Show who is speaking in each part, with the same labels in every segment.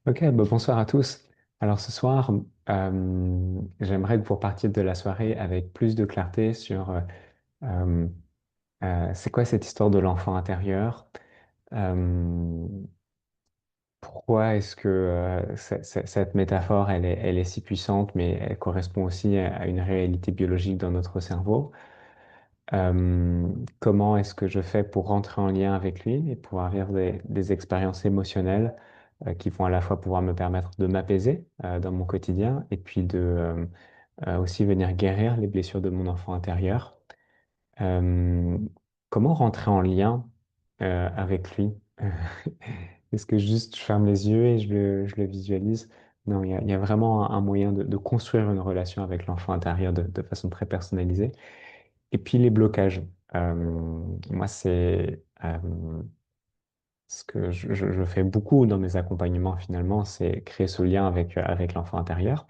Speaker 1: Ok, bah bonsoir à tous. Alors ce soir, j'aimerais que vous repartiez de la soirée avec plus de clarté sur euh, c'est quoi cette histoire de l'enfant intérieur. Euh, Pourquoi est-ce que cette métaphore, elle est si puissante, mais elle correspond aussi à une réalité biologique dans notre cerveau. Euh, Comment est-ce que je fais pour rentrer en lien avec lui et pouvoir vivre des expériences émotionnelles qui vont à la fois pouvoir me permettre de m'apaiser dans mon quotidien et puis de aussi venir guérir les blessures de mon enfant intérieur. Euh, Comment rentrer en lien avec lui? Est-ce que juste je ferme les yeux et je le visualise? Non, il y a vraiment un moyen de construire une relation avec l'enfant intérieur de façon très personnalisée. Et puis les blocages. Euh, Moi, c'est ce que je fais beaucoup dans mes accompagnements finalement, c'est créer ce lien avec l'enfant intérieur.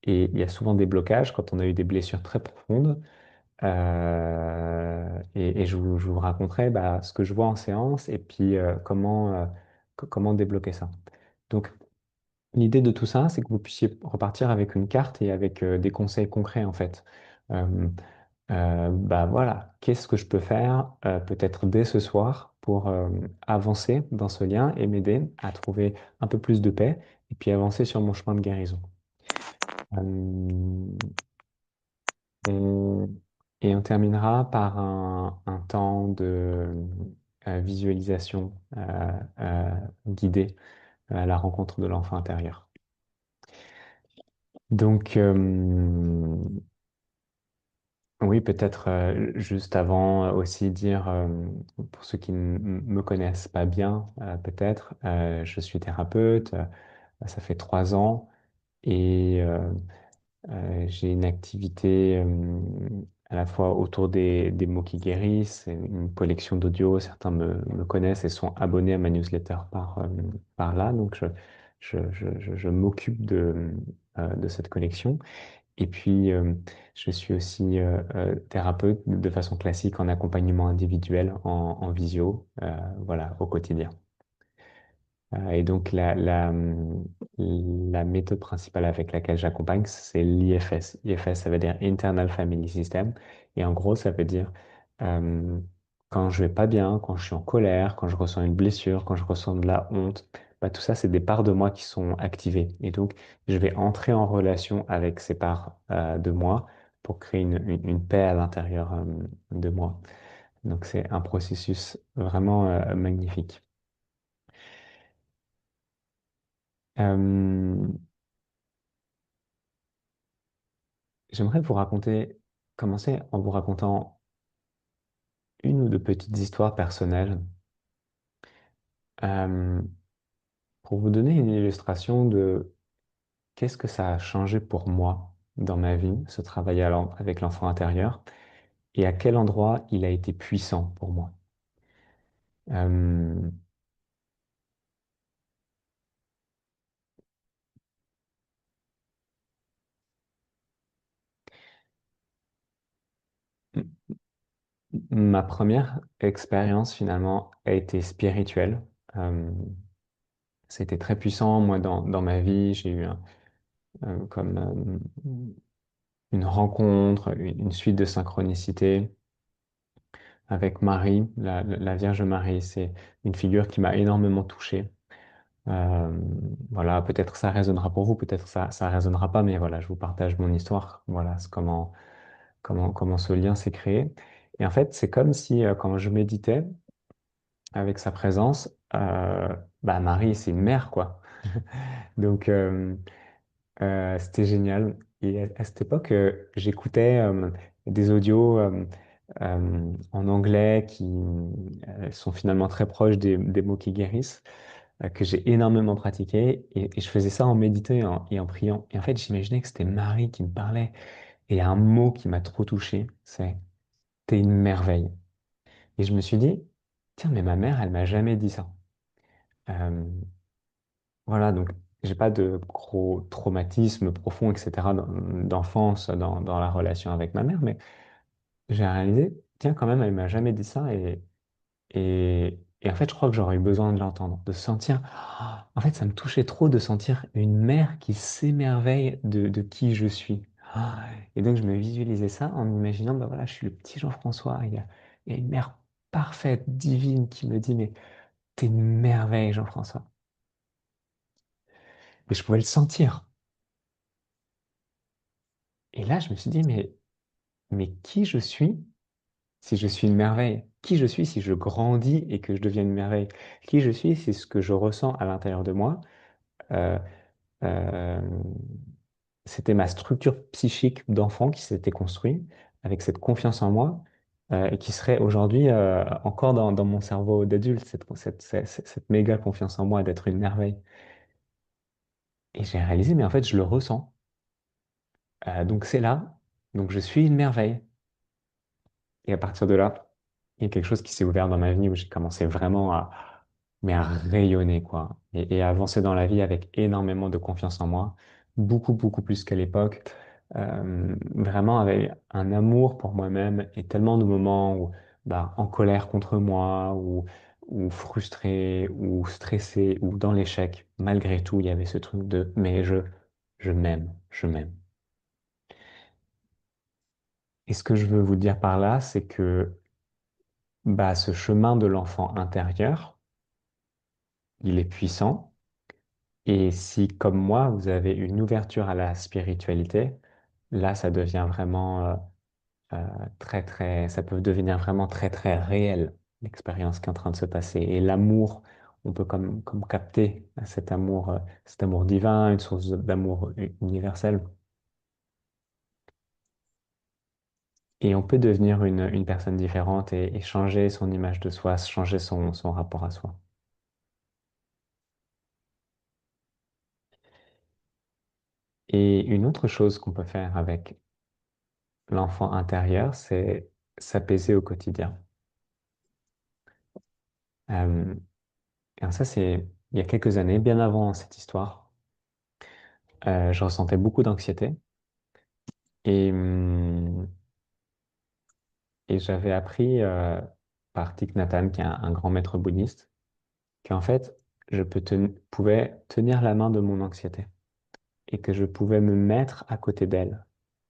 Speaker 1: Et il y a souvent des blocages quand on a eu des blessures très profondes. Et je vous raconterai bah, ce que je vois en séance et puis comment débloquer ça. Donc, l'idée de tout ça, c'est que vous puissiez repartir avec une carte et avec des conseils concrets en fait. Euh, Bah voilà, qu'est-ce que je peux faire peut-être dès ce soir pour avancer dans ce lien et m'aider à trouver un peu plus de paix et puis avancer sur mon chemin de guérison. Euh, on- et on terminera par un temps de visualisation guidée à la rencontre de l'enfant intérieur. Donc, oui, peut-être juste avant aussi dire, pour ceux qui ne me connaissent pas bien, peut-être, je suis thérapeute, ça fait 3 ans et j'ai une activité à la fois autour des mots qui guérissent, une collection d'audio, certains me connaissent et sont abonnés à ma newsletter par là, donc je m'occupe de cette collection. Et puis, je suis aussi thérapeute de façon classique en accompagnement individuel en visio, voilà, au quotidien. Et donc, la méthode principale avec laquelle j'accompagne, c'est l'IFS. IFS, ça veut dire Internal Family System. Et en gros, ça veut dire euh, quand je vais pas bien, quand je suis en colère, quand je ressens une blessure, quand je ressens de la honte, bah, tout ça, c'est des parts de moi qui sont activées. Et donc, je vais entrer en relation avec ces parts de moi pour créer une paix à l'intérieur de moi. Donc, c'est un processus vraiment magnifique. Euh, J'aimerais vous raconter, commencer en vous racontant une ou deux petites histoires personnelles euh, pour vous donner une illustration de qu'est-ce que ça a changé pour moi dans ma vie, ce travail avec l'enfant intérieur, et à quel endroit il a été puissant pour moi. Euh, Ma première expérience finalement a été spirituelle. Euh, C'était très puissant. Moi, dans ma vie, j'ai eu comme une rencontre, une suite de synchronicités avec Marie, la Vierge Marie. C'est une figure qui m'a énormément touché. Euh, voilà, peut-être ça résonnera pour vous, peut-être ça résonnera pas, mais voilà, je vous partage mon histoire. Voilà, c'est comment ce lien s'est créé. Et en fait, c'est comme si quand je méditais avec sa présence, bah Marie, c'est une mère, quoi. Donc, c'était génial. Et à cette époque, j'écoutais des audios en anglais qui sont finalement très proches des mots qui guérissent, que j'ai énormément pratiqué. Et je faisais ça en méditant et en priant. Et en fait, j'imaginais que c'était Marie qui me parlait. Et il y a un mot qui m'a trop touché, c'est «T'es une merveille». Et je me suis dit, tiens, mais ma mère, elle m'a jamais dit ça. Euh, Voilà, donc j'ai pas de gros traumatisme profond, etc., d'enfance dans la relation avec ma mère, mais j'ai réalisé, tiens, quand même, elle m'a jamais dit ça Et en fait, je crois que j'aurais eu besoin de l'entendre, de sentir. En fait, ça me touchait trop de sentir une mère qui s'émerveille de qui je suis. Et donc, je me visualisais ça en imaginant, bah voilà, je suis le petit Jean-François. Il y a une mère parfaite, divine, qui me dit, mais t'es une merveille, Jean-François. Et je pouvais le sentir. Et là, je me suis dit, mais qui je suis si je suis une merveille? Qui je suis si je grandis et que je deviens une merveille? Qui je suis si ce que je ressens à l'intérieur de moi, euh, euh, c'était ma structure psychique d'enfant qui s'était construite avec cette confiance en moi et qui serait aujourd'hui encore dans mon cerveau d'adulte, cette méga confiance en moi d'être une merveille. Et j'ai réalisé, mais en fait, je le ressens. Donc c'est là, donc je suis une merveille. Et à partir de là, il y a quelque chose qui s'est ouvert dans ma vie où j'ai commencé vraiment mais à rayonner, quoi, et à avancer dans la vie avec énormément de confiance en moi, beaucoup, beaucoup plus qu'à l'époque. Vraiment avec un amour pour moi-même et tellement de moments où, bah, en colère contre moi, ou frustré, ou stressé, ou dans l'échec. Malgré tout, il y avait ce truc de, mais je m'aime, je m'aime. Et ce que je veux vous dire par là, c'est que bah, ce chemin de l'enfant intérieur, il est puissant. Et si, comme moi, vous avez une ouverture à la spiritualité, là, ça devient vraiment très, très, ça peut devenir vraiment très, très réel, l'expérience qui est en train de se passer. Et l'amour, on peut comme capter cet amour divin, une source d'amour universel. Et on peut devenir une personne différente et changer son image de soi, changer son rapport à soi. Et une autre chose qu'on peut faire avec l'enfant intérieur, c'est s'apaiser au quotidien. Euh, et ça, c'est il y a quelques années, bien avant cette histoire, je ressentais beaucoup d'anxiété et, et j'avais appris par Thich Nhat Hanh, qui est un grand maître bouddhiste, qu'en fait, pouvais tenir la main de mon anxiété et que je pouvais me mettre à côté d'elle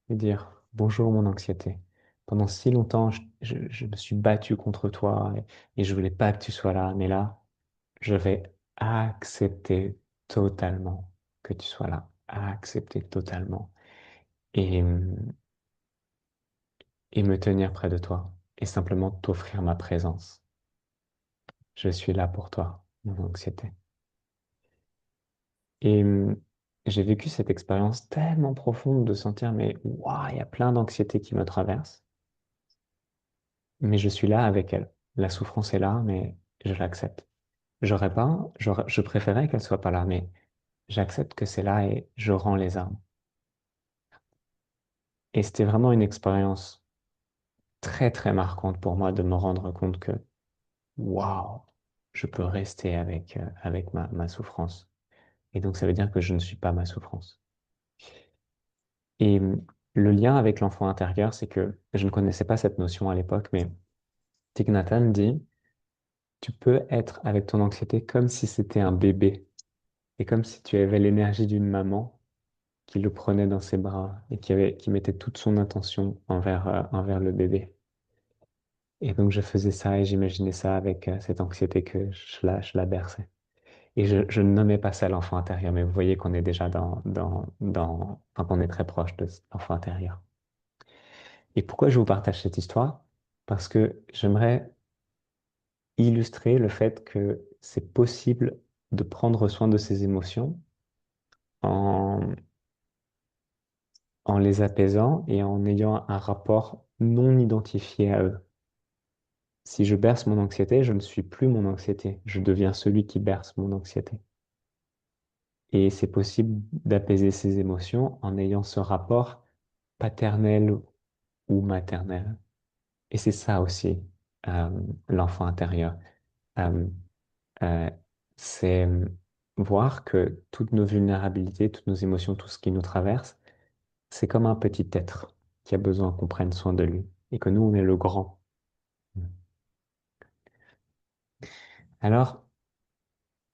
Speaker 1: et dire bonjour mon anxiété. Pendant si longtemps, je me suis battu contre toi et je voulais pas que tu sois là, mais là, je vais accepter totalement que tu sois là, accepter totalement et me tenir près de toi et simplement t'offrir ma présence. Je suis là pour toi, mon anxiété. Et j'ai vécu cette expérience tellement profonde de sentir, mais waouh, il y a plein d'anxiété qui me traverse, mais je suis là avec elle. La souffrance est là, mais je l'accepte. Je préférais qu'elle soit pas là, mais j'accepte que c'est là et je rends les armes. Et c'était vraiment une expérience très, très marquante pour moi de me rendre compte que, waouh, je peux rester avec ma souffrance. Et donc, ça veut dire que je ne suis pas ma souffrance. Et le lien avec l'enfant intérieur, c'est que je ne connaissais pas cette notion à l'époque, mais Thich Nhat Hanh dit, tu peux être avec ton anxiété comme si c'était un bébé et comme si tu avais l'énergie d'une maman qui le prenait dans ses bras et qui mettait toute son attention envers le bébé. Et donc je faisais ça et j'imaginais ça avec cette anxiété que je la berçais. Et je ne nommais pas ça l'enfant intérieur, mais vous voyez qu'on est déjà enfin, qu'on est très proche de l'enfant intérieur. Et pourquoi je vous partage cette histoire? Parce que j'aimerais illustrer le fait que c'est possible de prendre soin de ses émotions en, en les apaisant et en ayant un rapport non identifié à eux. Si je berce mon anxiété, je ne suis plus mon anxiété, je deviens celui qui berce mon anxiété. Et c'est possible d'apaiser ses émotions en ayant ce rapport paternel ou maternel. Et c'est ça aussi, euh, l'enfant intérieur. Euh, euh, c'est voir que toutes nos vulnérabilités, toutes nos émotions, tout ce qui nous traverse, c'est comme un petit être qui a besoin qu'on prenne soin de lui et que nous, on est le grand. Alors,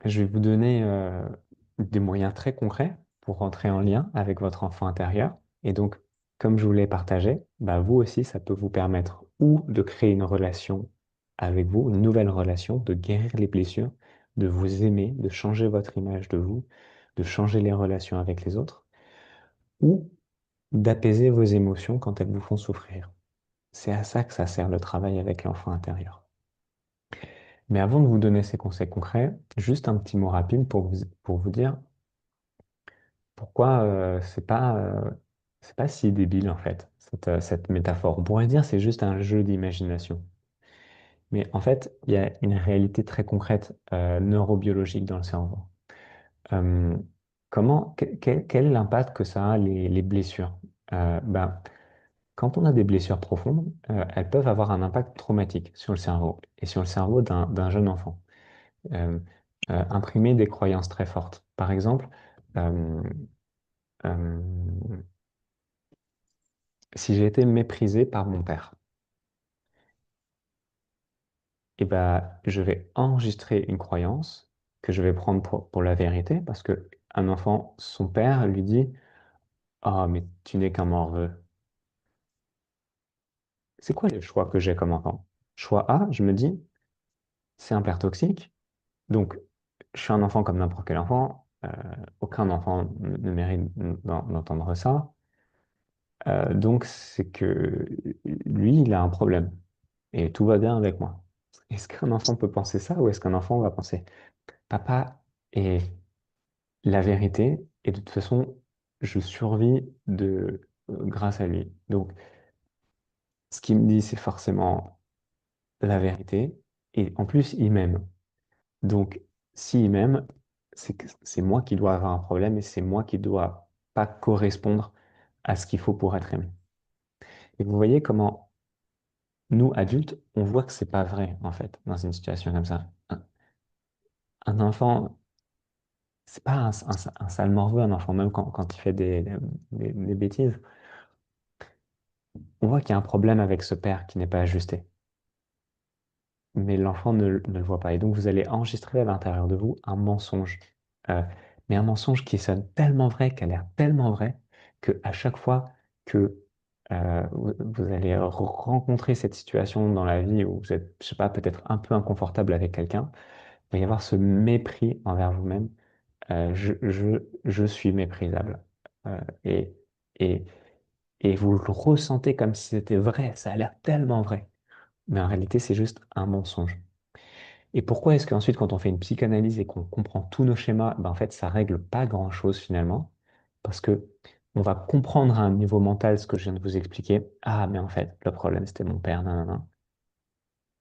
Speaker 1: je vais vous donner des moyens très concrets pour rentrer en lien avec votre enfant intérieur. Et donc, comme je vous l'ai partagé, bah, vous aussi, ça peut vous permettre ou de créer une relation avec vous, une nouvelle relation, de guérir les blessures, de vous aimer, de changer votre image de vous, de changer les relations avec les autres, ou d'apaiser vos émotions quand elles vous font souffrir. C'est à ça que ça sert le travail avec l'enfant intérieur. Mais avant de vous donner ces conseils concrets, juste un petit mot rapide pour vous dire pourquoi c'est pas si débile en fait, cette métaphore. On pourrait se dire c'est juste un jeu d'imagination. Mais en fait, il y a une réalité très concrète neurobiologique dans le cerveau. Euh, quel est l'impact que ça a les blessures? Ben, quand on a des blessures profondes, elles peuvent avoir un impact traumatique sur le cerveau et sur le cerveau d'un jeune enfant. Euh, Imprimer des croyances très fortes. Par exemple, euh, euh, si j'ai été méprisé par mon père, eh ben, je vais enregistrer une croyance que je vais prendre pour la vérité parce que un enfant, son père lui dit, ah, mais tu n'es qu'un morveux. C'est quoi le choix que j'ai comme enfant? Choix A, je me dis, c'est un père toxique, donc je suis un enfant comme n'importe quel enfant, aucun enfant ne mérite d'entendre ça. Donc c'est que lui, il a un problème et tout va bien avec moi. Est-ce qu'un enfant peut penser ça ou est-ce qu'un enfant va penser, papa est la vérité et de toute façon, je survis grâce à lui. Donc ce qu'il me dit, c'est forcément la vérité et en plus, il m'aime. Donc s'il m'aime, c'est que c'est moi qui dois avoir un problème et c'est moi qui dois pas correspondre à ce qu'il faut pour être aimé. Et vous voyez comment nous, adultes, on voit que c'est pas vrai, en fait, dans une situation comme ça. Un enfant, c'est pas un sale morveux, un enfant, même quand il fait des bêtises. On voit qu'il y a un problème avec ce père qui n'est pas ajusté. Mais l'enfant ne le voit pas. Et donc, vous allez enregistrer à l'intérieur de vous un mensonge. Euh, mais un mensonge qui sonne tellement vrai, qui a l'air tellement vrai, que à chaque fois que vous allez rencontrer cette situation dans la vie où vous êtes, je sais pas, peut-être un peu inconfortable avec quelqu'un, il va y avoir ce mépris envers vous-même. Je suis méprisable. Euh, et, et, et vous le ressentez comme si c'était vrai. Ça a l'air tellement vrai. Mais en réalité, c'est juste un mensonge. Et pourquoi est-ce qu'ensuite, quand on fait une psychanalyse et qu'on comprend tous nos schémas, ben en fait, ça règle pas grand-chose finalement? Parce que on va comprendre à un niveau mental ce que je viens de vous expliquer. Ah, mais en fait, le problème, c'était mon père, nanana.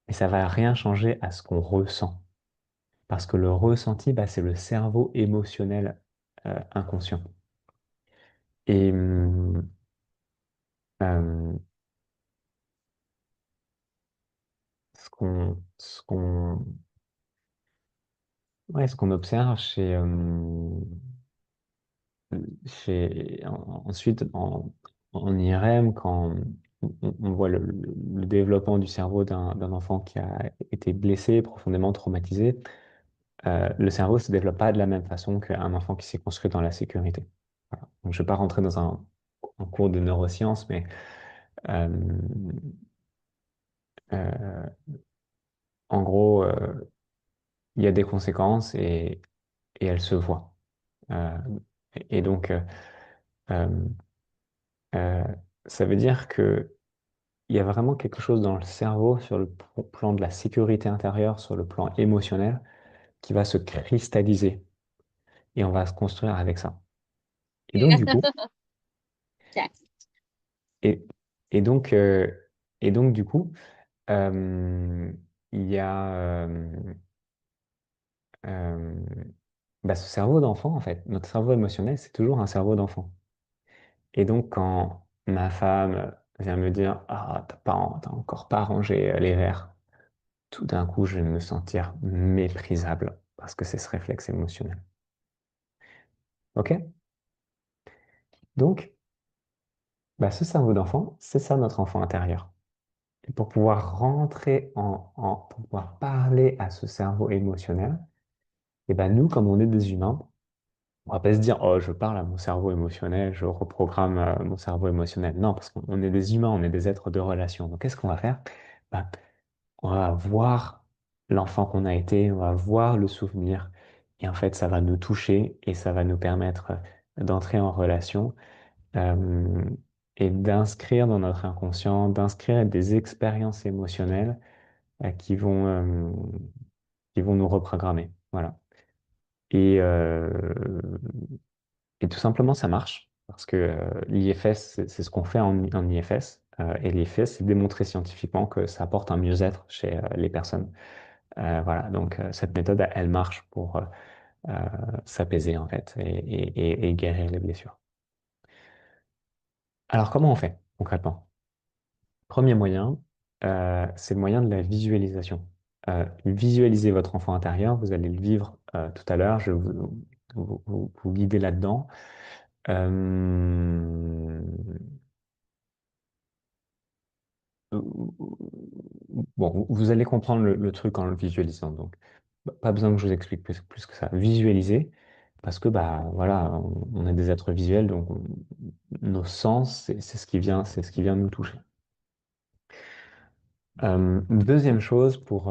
Speaker 1: Et ça va rien changer à ce qu'on ressent. Parce que le ressenti, bah, c'est le cerveau émotionnel inconscient. Et euh, ce qu'on observe ensuite en IRM, quand on voit le développement du cerveau d'un enfant qui a été blessé, profondément traumatisé, le cerveau ne se développe pas de la même façon qu'un enfant qui s'est construit dans la sécurité. Voilà. Donc, je ne vais pas rentrer dans un cours de neurosciences, mais euh, euh, en gros, il y a des conséquences et elles se voient. Euh, et donc, euh, euh, ça veut dire que il y a vraiment quelque chose dans le cerveau sur le plan de la sécurité intérieure, sur le plan émotionnel, qui va se cristalliser et on va se construire avec ça. Et donc, du coup,
Speaker 2: Ok.
Speaker 1: et, et donc, euh, et donc, du coup, euh, il y a euh, bah, ce cerveau d'enfant, en fait. Notre cerveau émotionnel, c'est toujours un cerveau d'enfant. Et donc, quand ma femme vient me dire, ah, t'as encore pas rangé les verres, tout d'un coup, je vais me sentir méprisable parce que c'est ce réflexe émotionnel. OK? Donc, bah, ce cerveau d'enfant, c'est ça notre enfant intérieur. Et pour pouvoir rentrer pour pouvoir parler à ce cerveau émotionnel, et ben nous, comme on est des humains, on va pas se dire, oh, je parle à mon cerveau émotionnel, je reprogramme mon cerveau émotionnel. Non, parce qu'on est des humains, on est des êtres de relation. Donc, qu'est-ce qu'on va faire? Ben, on va voir l'enfant qu'on a été, on va voir le souvenir, et en fait, ça va nous toucher et ça va nous permettre d'entrer en relation euh, et d'inscrire dans notre inconscient, d'inscrire des expériences émotionnelles qui vont nous reprogrammer. Voilà. Et, et tout simplement, ça marche parce que l'IFS, c'est ce qu'on fait en IFS. Et l'IFS, c'est démontré scientifiquement que ça apporte un mieux-être chez les personnes. Voilà, donc cette méthode, elle marche pour euh, s'apaiser en fait et guérir les blessures. Alors, comment on fait concrètement? Premier moyen, c'est le moyen de la visualisation. Visualisez votre enfant intérieur, vous allez le vivre tout à l'heure, je vais vous guider là-dedans. Euh, bon, vous allez comprendre le truc en le visualisant, donc pas besoin que je vous explique plus que ça. Visualisez, parce que bah voilà, on est des êtres visuels, donc nos sens, c'est ce qui vient, c'est ce qui vient nous toucher. Deuxième chose pour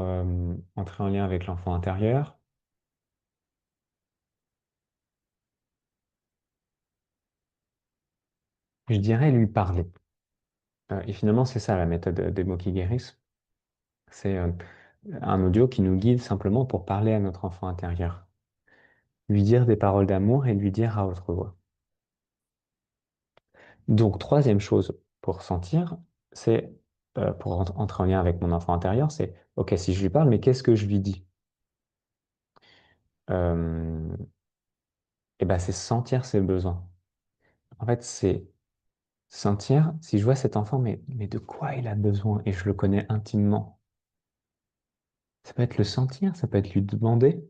Speaker 1: entrer en lien avec l'enfant intérieur, je dirais lui parler. Et finalement, c'est ça la méthode des mots qui guérissent. C'est un audio qui nous guide simplement pour parler à notre enfant intérieur. Lui dire des paroles d'amour et lui dire à haute voix. Donc, troisième chose pour sentir, c'est pour entrer en lien avec mon enfant intérieur, c'est OK, si je lui parle, mais qu'est-ce que je lui dis? Euh, et ben, c'est sentir ses besoins. En fait, c'est sentir, si je vois cet enfant, mais de quoi il a besoin et je le connais intimement. Ça peut être le sentir, ça peut être lui demander.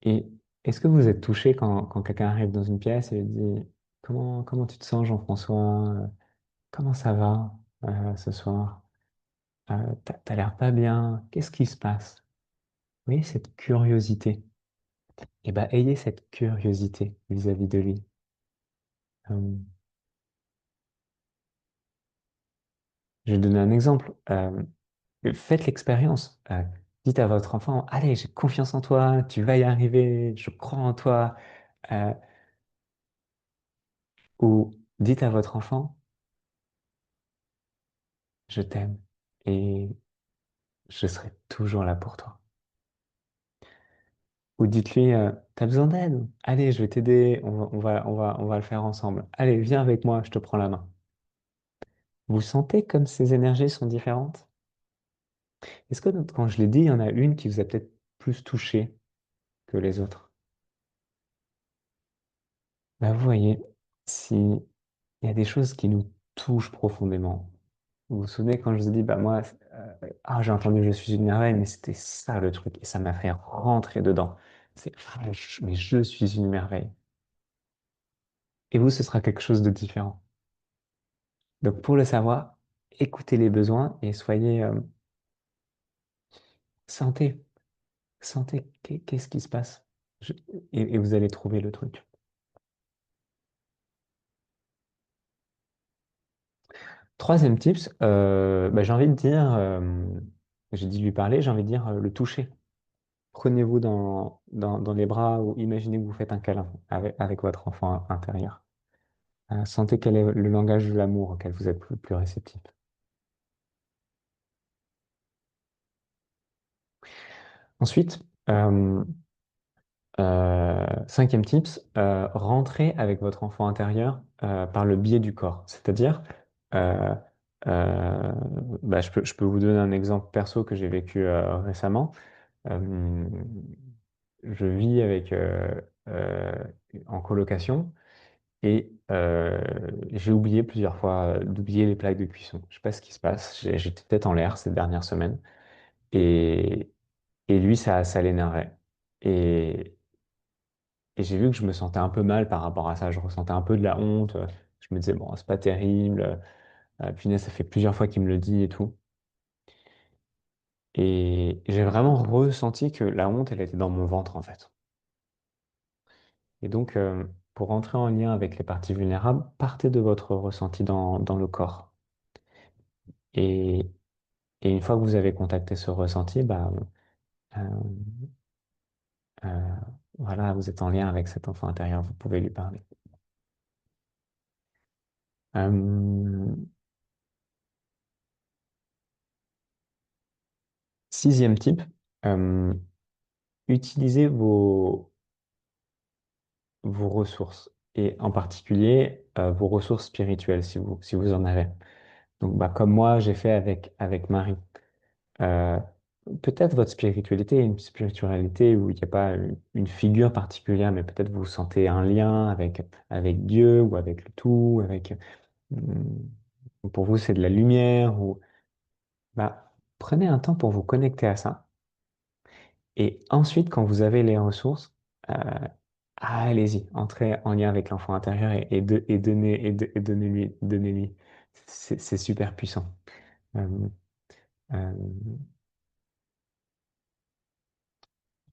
Speaker 1: Et est-ce que vous êtes touché quand quelqu'un arrive dans une pièce et lui dit comment tu te sens, Jean-François? Comment ça va ce soir? T'as l'air pas bien. Qu'est-ce qui se passe? Vous voyez cette curiosité. Eh ben, ayez cette curiosité vis-à-vis de lui. Euh, je vais donner un exemple. Faites l'expérience. Dites à votre enfant, allez, j'ai confiance en toi, tu vas y arriver, je crois en toi. Euh, ou dites à votre enfant, je t'aime et je serai toujours là pour toi. Ou dites-lui, t'as besoin d'aide? Allez, je vais t'aider, on va le faire ensemble. Allez, viens avec moi, je te prends la main. Vous sentez comme ces énergies sont différentes? Est-ce que quand je l'ai dit, il y en a une qui vous a peut-être plus touché que les autres? Bah, vous voyez, si il y a des choses qui nous touchent profondément. Vous vous souvenez quand je vous ai dit, bah moi, j'ai entendu Je suis une merveille, mais c'était ça le truc, et ça m'a fait rentrer dedans. C'est, mais je suis une merveille. Et vous, ce sera quelque chose de différent. Donc pour le savoir, écoutez les besoins et soyez, sentez, sentez qu'est-ce qui se passe. Je- et vous allez trouver le truc. Troisième tips, bah, j'ai envie de dire, j'ai dit lui parler, j'ai envie de dire le toucher. Prenez-vous dans les bras ou imaginez que vous faites un câlin avec votre enfant intérieur. Sentez quel est le langage de l'amour auquel vous êtes plus réceptif. Ensuite, cinquième tips, rentrez avec votre enfant intérieur par le biais du corps. C'est-à-dire, euh, euh, bah, je peux vous donner un exemple perso que j'ai vécu récemment. Euh, je vis en colocation et j'ai oublié plusieurs fois d'oublier les plaques de cuisson. Je sais pas ce qui se passe. J'étais peut-être en l'air ces dernières semaines et, et lui, ça l'énervait. Et, et j'ai vu que je me sentais un peu mal par rapport à ça. Je ressentais un peu de la honte. Je me disais, bon, c'est pas terrible. Punaise, ça fait plusieurs fois qu'il me le dit et tout. Et j'ai vraiment ressenti que la honte, elle était dans mon ventre, en fait. Et donc, pour rentrer en lien avec les parties vulnérables, partez de votre ressenti dans le corps. Et, et une fois que vous avez contacté ce ressenti, bah, euh, euh, voilà, vous êtes en lien avec cet enfant intérieur, vous pouvez lui parler. Euh, Sixième type, euh, utilisez vos ressources et en particulier vos ressources spirituelles si vous en avez. Donc, bah, comme moi, j'ai fait avec Marie. Euh, Peut-être votre spiritualité est une spiritualité où il n'y a pas une figure particulière, mais peut-être vous sentez un lien avec Dieu ou avec le tout, pour vous, c'est de la lumière. Bah, prenez un temps pour vous connecter à ça. Et ensuite, quand vous avez les ressources, euh, allez-y, entrez en lien avec l'enfant intérieur et donnez-lui. C'est super puissant. Euh, euh,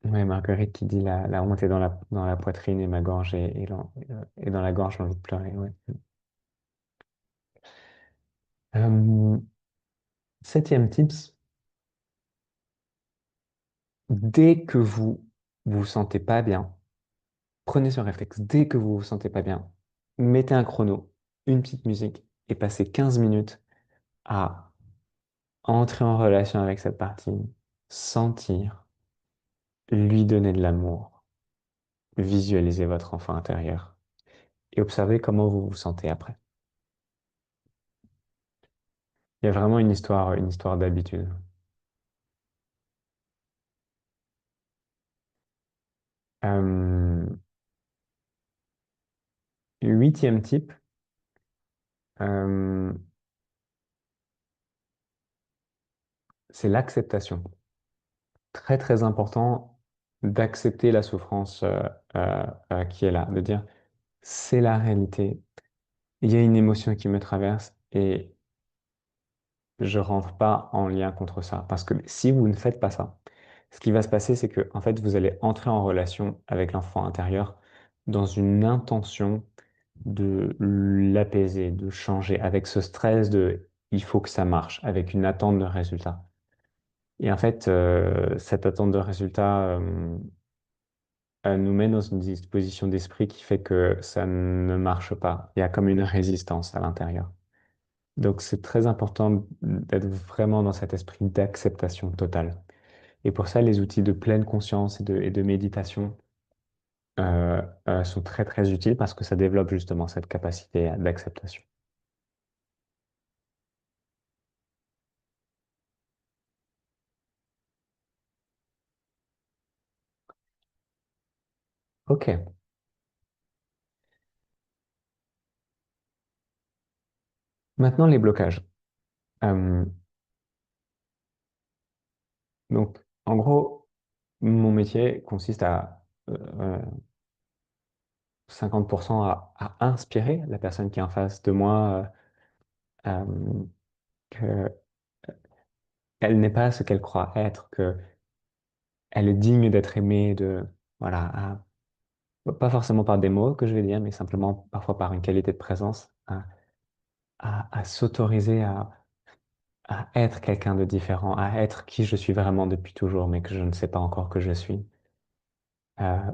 Speaker 1: ouais, Marguerite qui dit la honte est dans la poitrine et ma gorge et dans la gorge, j'ai envie de pleurer. Ouais. Euh, Septième tips, dès que vous vous sentez pas bien, prenez ce réflexe. Dès que vous vous sentez pas bien, mettez un chrono, une petite musique et passez 15 minutes à entrer en relation avec cette partie, sentir, lui donner de l'amour, visualiser votre enfant intérieur et observer comment vous vous sentez après. Il y a vraiment une histoire d'habitude. Euh, Huitième type, euh, c'est l'acceptation. Très très important d'accepter la souffrance qui est là, de dire c'est la réalité, il y a une émotion qui me traverse et je rentre pas en lien contre ça. Parce que si vous ne faites pas ça, ce qui va se passer, c'est que en fait, vous allez entrer en relation avec l'enfant intérieur dans une intention de l'apaiser, de changer, avec ce stress de il faut que ça marche, avec une attente de résultat. Et en fait, cette attente de résultat nous met dans une disposition d'esprit qui fait que ça ne marche pas. Il y a comme une résistance à l'intérieur. Donc, c'est très important d'être vraiment dans cet esprit d'acceptation totale. Et pour ça, les outils de pleine conscience et de méditation sont très, très utiles parce que ça développe justement cette capacité d'acceptation. OK. Maintenant, les blocages. Euh, donc, en gros, mon métier consiste à 50% à inspirer la personne qui est en face de moi qu'elle n'est pas ce qu'elle croit être, qu'elle est digne d'être aimée, voilà, pas forcément par des mots que je vais dire, mais simplement parfois par une qualité de présence, à s'autoriser à être quelqu'un de différent, à être qui je suis vraiment depuis toujours, mais que je ne sais pas encore que je suis,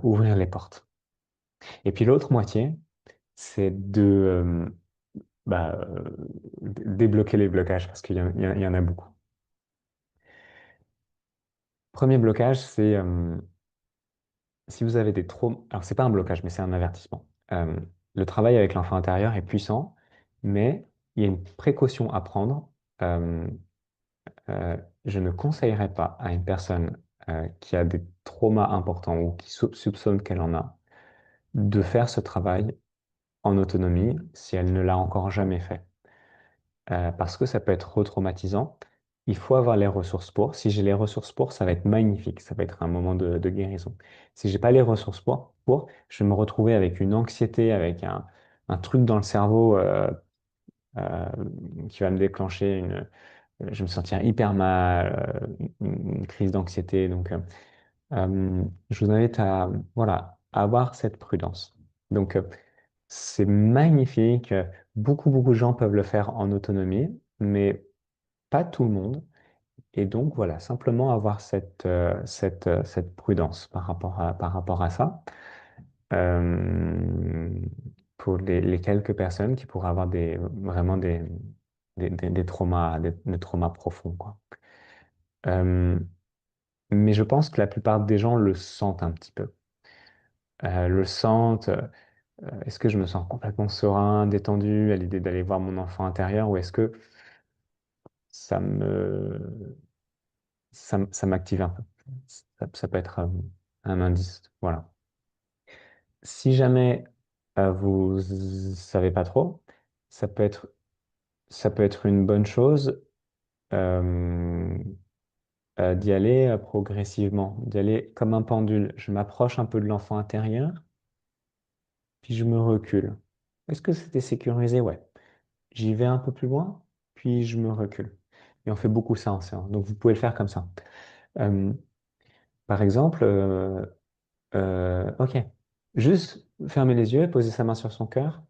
Speaker 1: ouvrir les portes. Et puis l'autre moitié, c'est bah, débloquer les blocages, parce qu'il y en a beaucoup. Premier blocage, c'est si vous avez des traumas. Alors, c'est pas un blocage, mais c'est un avertissement. Le travail avec l'enfant intérieur est puissant, mais il y a une précaution à prendre. Euh, euh, je ne conseillerais pas à une personne qui a des traumas importants ou qui soupçonne qu'elle en a de faire ce travail en autonomie si elle ne l'a encore jamais fait. Parce que ça peut être retraumatisant. Il faut avoir les ressources pour. Si j'ai les ressources pour, ça va être magnifique. Ça va être un moment de guérison. Si j'ai pas les ressources pour, je vais me retrouver avec une anxiété, avec un truc dans le cerveau euh, qui va me déclencher je vais me sentir hyper mal, une crise d'anxiété. Donc, je vous invite à, voilà, avoir cette prudence. Donc, c'est magnifique. Beaucoup, beaucoup de gens peuvent le faire en autonomie, mais pas tout le monde. Et donc, voilà, simplement avoir cette prudence par rapport à ça. Euh, pour les quelques personnes qui pourraient avoir vraiment des traumas, des traumas profonds, quoi. Euh, mais je pense que la plupart des gens le sentent un petit peu. Le sentent. Est-ce que je me sens complètement serein, détendu à l'idée d'aller voir mon enfant intérieur, ou est-ce que ça ça m'active un peu? Ça peut être un indice. Voilà. Si jamais vous savez pas trop, ça peut être, ça peut être une bonne chose euh, d'y aller progressivement, d'y aller comme un pendule. Je m'approche un peu de l'enfant intérieur, puis je me recule. Est-ce que c'était sécurisé? Ouais. J'y vais un peu plus loin, puis je me recule. Et on fait beaucoup ça en séance. Donc vous pouvez le faire comme ça. Euh, Par exemple, ok, juste fermer les yeux et poser sa main sur son cœur.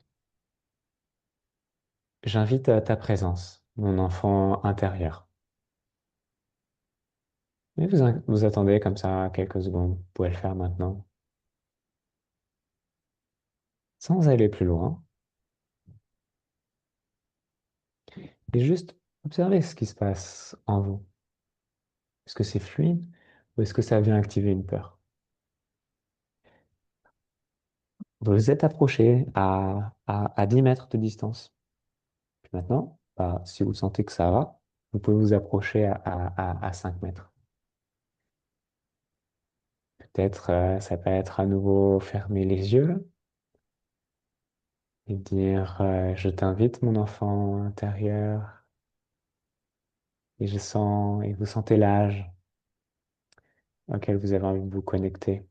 Speaker 1: J'invite à ta présence, mon enfant intérieur. Et vous attendez comme ça quelques secondes. Vous pouvez le faire maintenant, sans aller plus loin. Et juste observez ce qui se passe en vous. Est-ce que c'est fluide ou est-ce que ça vient activer une peur? Vous vous êtes approché à 10 mètres de distance. Puis maintenant, bah, si vous sentez que ça va, vous pouvez vous approcher à 5 mètres. Peut-être, ça peut être à nouveau fermer les yeux et dire, je t'invite, mon enfant intérieur, et et vous sentez l'âge auquel vous avez envie de vous connecter.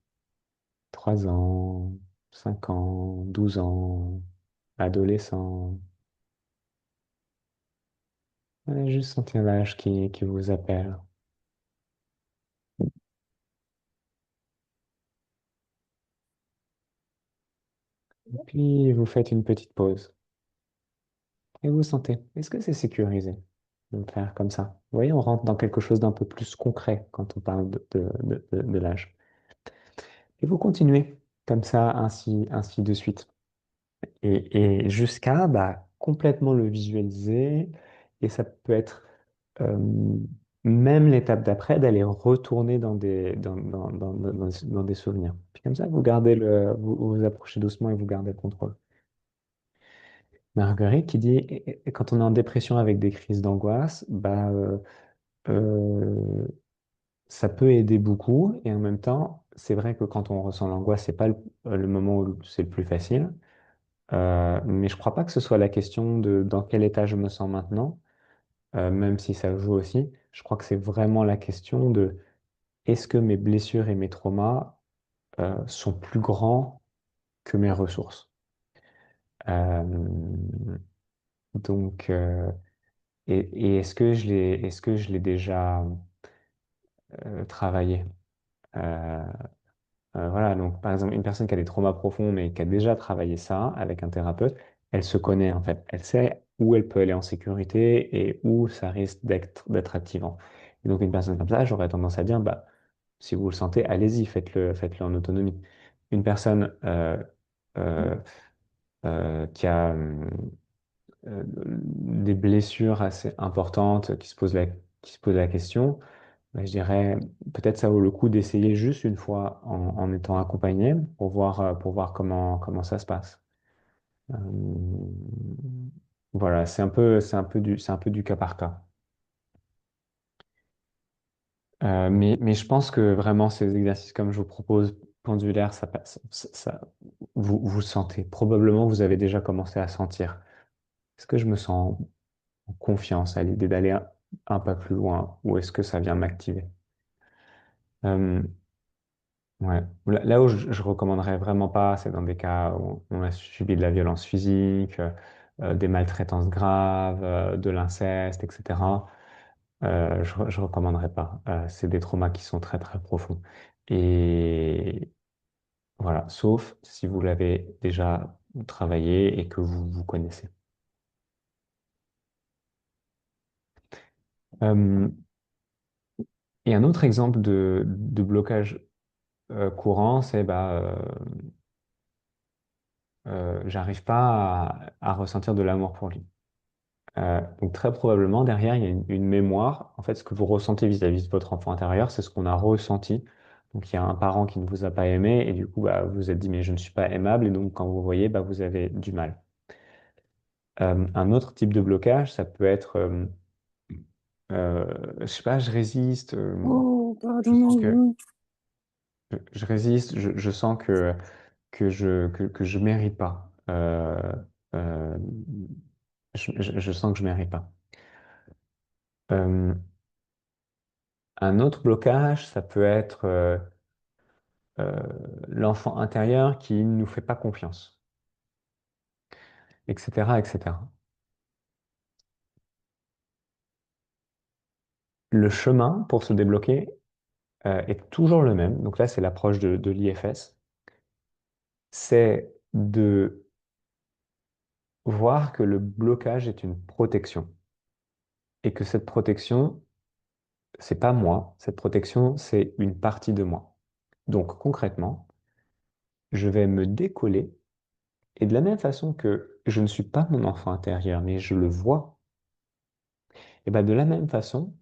Speaker 1: 3 ans, 5 ans, 12 ans, adolescent. Allez, juste sentir l'âge qui vous appelle. Puis vous faites une petite pause et vous sentez, est-ce que c'est sécurisé de le faire comme ça? Vous voyez, on rentre dans quelque chose d'un peu plus concret quand on parle de l'âge. Et vous continuez comme ça, ainsi de suite. Et jusqu'à bah, complètement le visualiser. Et ça peut être euh, même l'étape d'après d'aller retourner dans des souvenirs. Puis comme ça, vous vous approchez doucement et vous gardez le contrôle. Marguerite qui dit, et quand on est en dépression avec des crises d'angoisse, bah, euh, ça peut aider beaucoup. Et en même temps, c'est vrai que quand on ressent l'angoisse, c'est pas le moment où c'est le plus facile. Mais je crois pas que ce soit la question de dans quel état je me sens maintenant, même si ça joue aussi. Je crois que c'est vraiment la question de est-ce que mes blessures et mes traumas sont plus grands que mes ressources. Euh, donc, et est-ce que je l'ai déjà travaillé? Euh, voilà, donc par exemple, une personne qui a des traumas profonds, mais qui a déjà travaillé ça avec un thérapeute, elle se connaît en fait. Elle sait où elle peut aller en sécurité et où ça risque d'être activant. Et donc, une personne comme ça, j'aurais tendance à dire, bah, si vous le sentez, allez-y, faites-le en autonomie. Une personne euh, qui a des blessures assez importantes, qui se pose la question, bah, je dirais, peut-être ça vaut le coup d'essayer juste une fois en étant accompagné pour voir comment ça se passe. Euh, voilà, c'est un peu du cas par cas. Mais je pense que vraiment ces exercices comme je vous propose, pendulaire, ça passe, vous sentez. Probablement, vous avez déjà commencé à sentir. Est-ce que je me sens en confiance à l'idée d'aller un pas plus loin ou est-ce que ça vient m'activer? Euh, Ouais. Là où je recommanderais vraiment pas, c'est dans des cas où on a subi de la violence physique, des maltraitances graves, de l'inceste, etc., je recommanderais pas. C'est des traumas qui sont très très profonds. Et voilà, sauf si vous l'avez déjà travaillé et que vous vous connaissez. Euh, et un autre exemple de blocage courant, c'est j'arrive pas à ressentir de l'amour pour lui. Donc très probablement derrière, il y a une mémoire. En fait, ce que vous ressentez vis-à-vis de votre enfant intérieur, c'est ce qu'on a ressenti. Donc il y a un parent qui ne vous a pas aimé et du coup, vous vous êtes dit, mais je ne suis pas aimable. Et donc quand vous voyez, vous avez du mal. Un autre type de blocage, ça peut être, je sais pas, je résiste,
Speaker 2: Oh,
Speaker 1: je sens que
Speaker 2: pardon.
Speaker 1: je résiste, je sens que je mérite pas. Euh, je sens que je mérite pas. Euh, un autre blocage, ça peut être euh, l'enfant intérieur qui ne nous fait pas confiance, etc., etc. Le chemin pour se débloquer est toujours le même. Donc là, c'est l'approche de l'IFS. C'est de voir que le blocage est une protection et que cette protection, c'est pas moi. Cette protection, c'est une partie de moi. Donc concrètement, je vais me décoller et de la même façon que je ne suis pas mon enfant intérieur, mais je le vois, et ben de la même façon,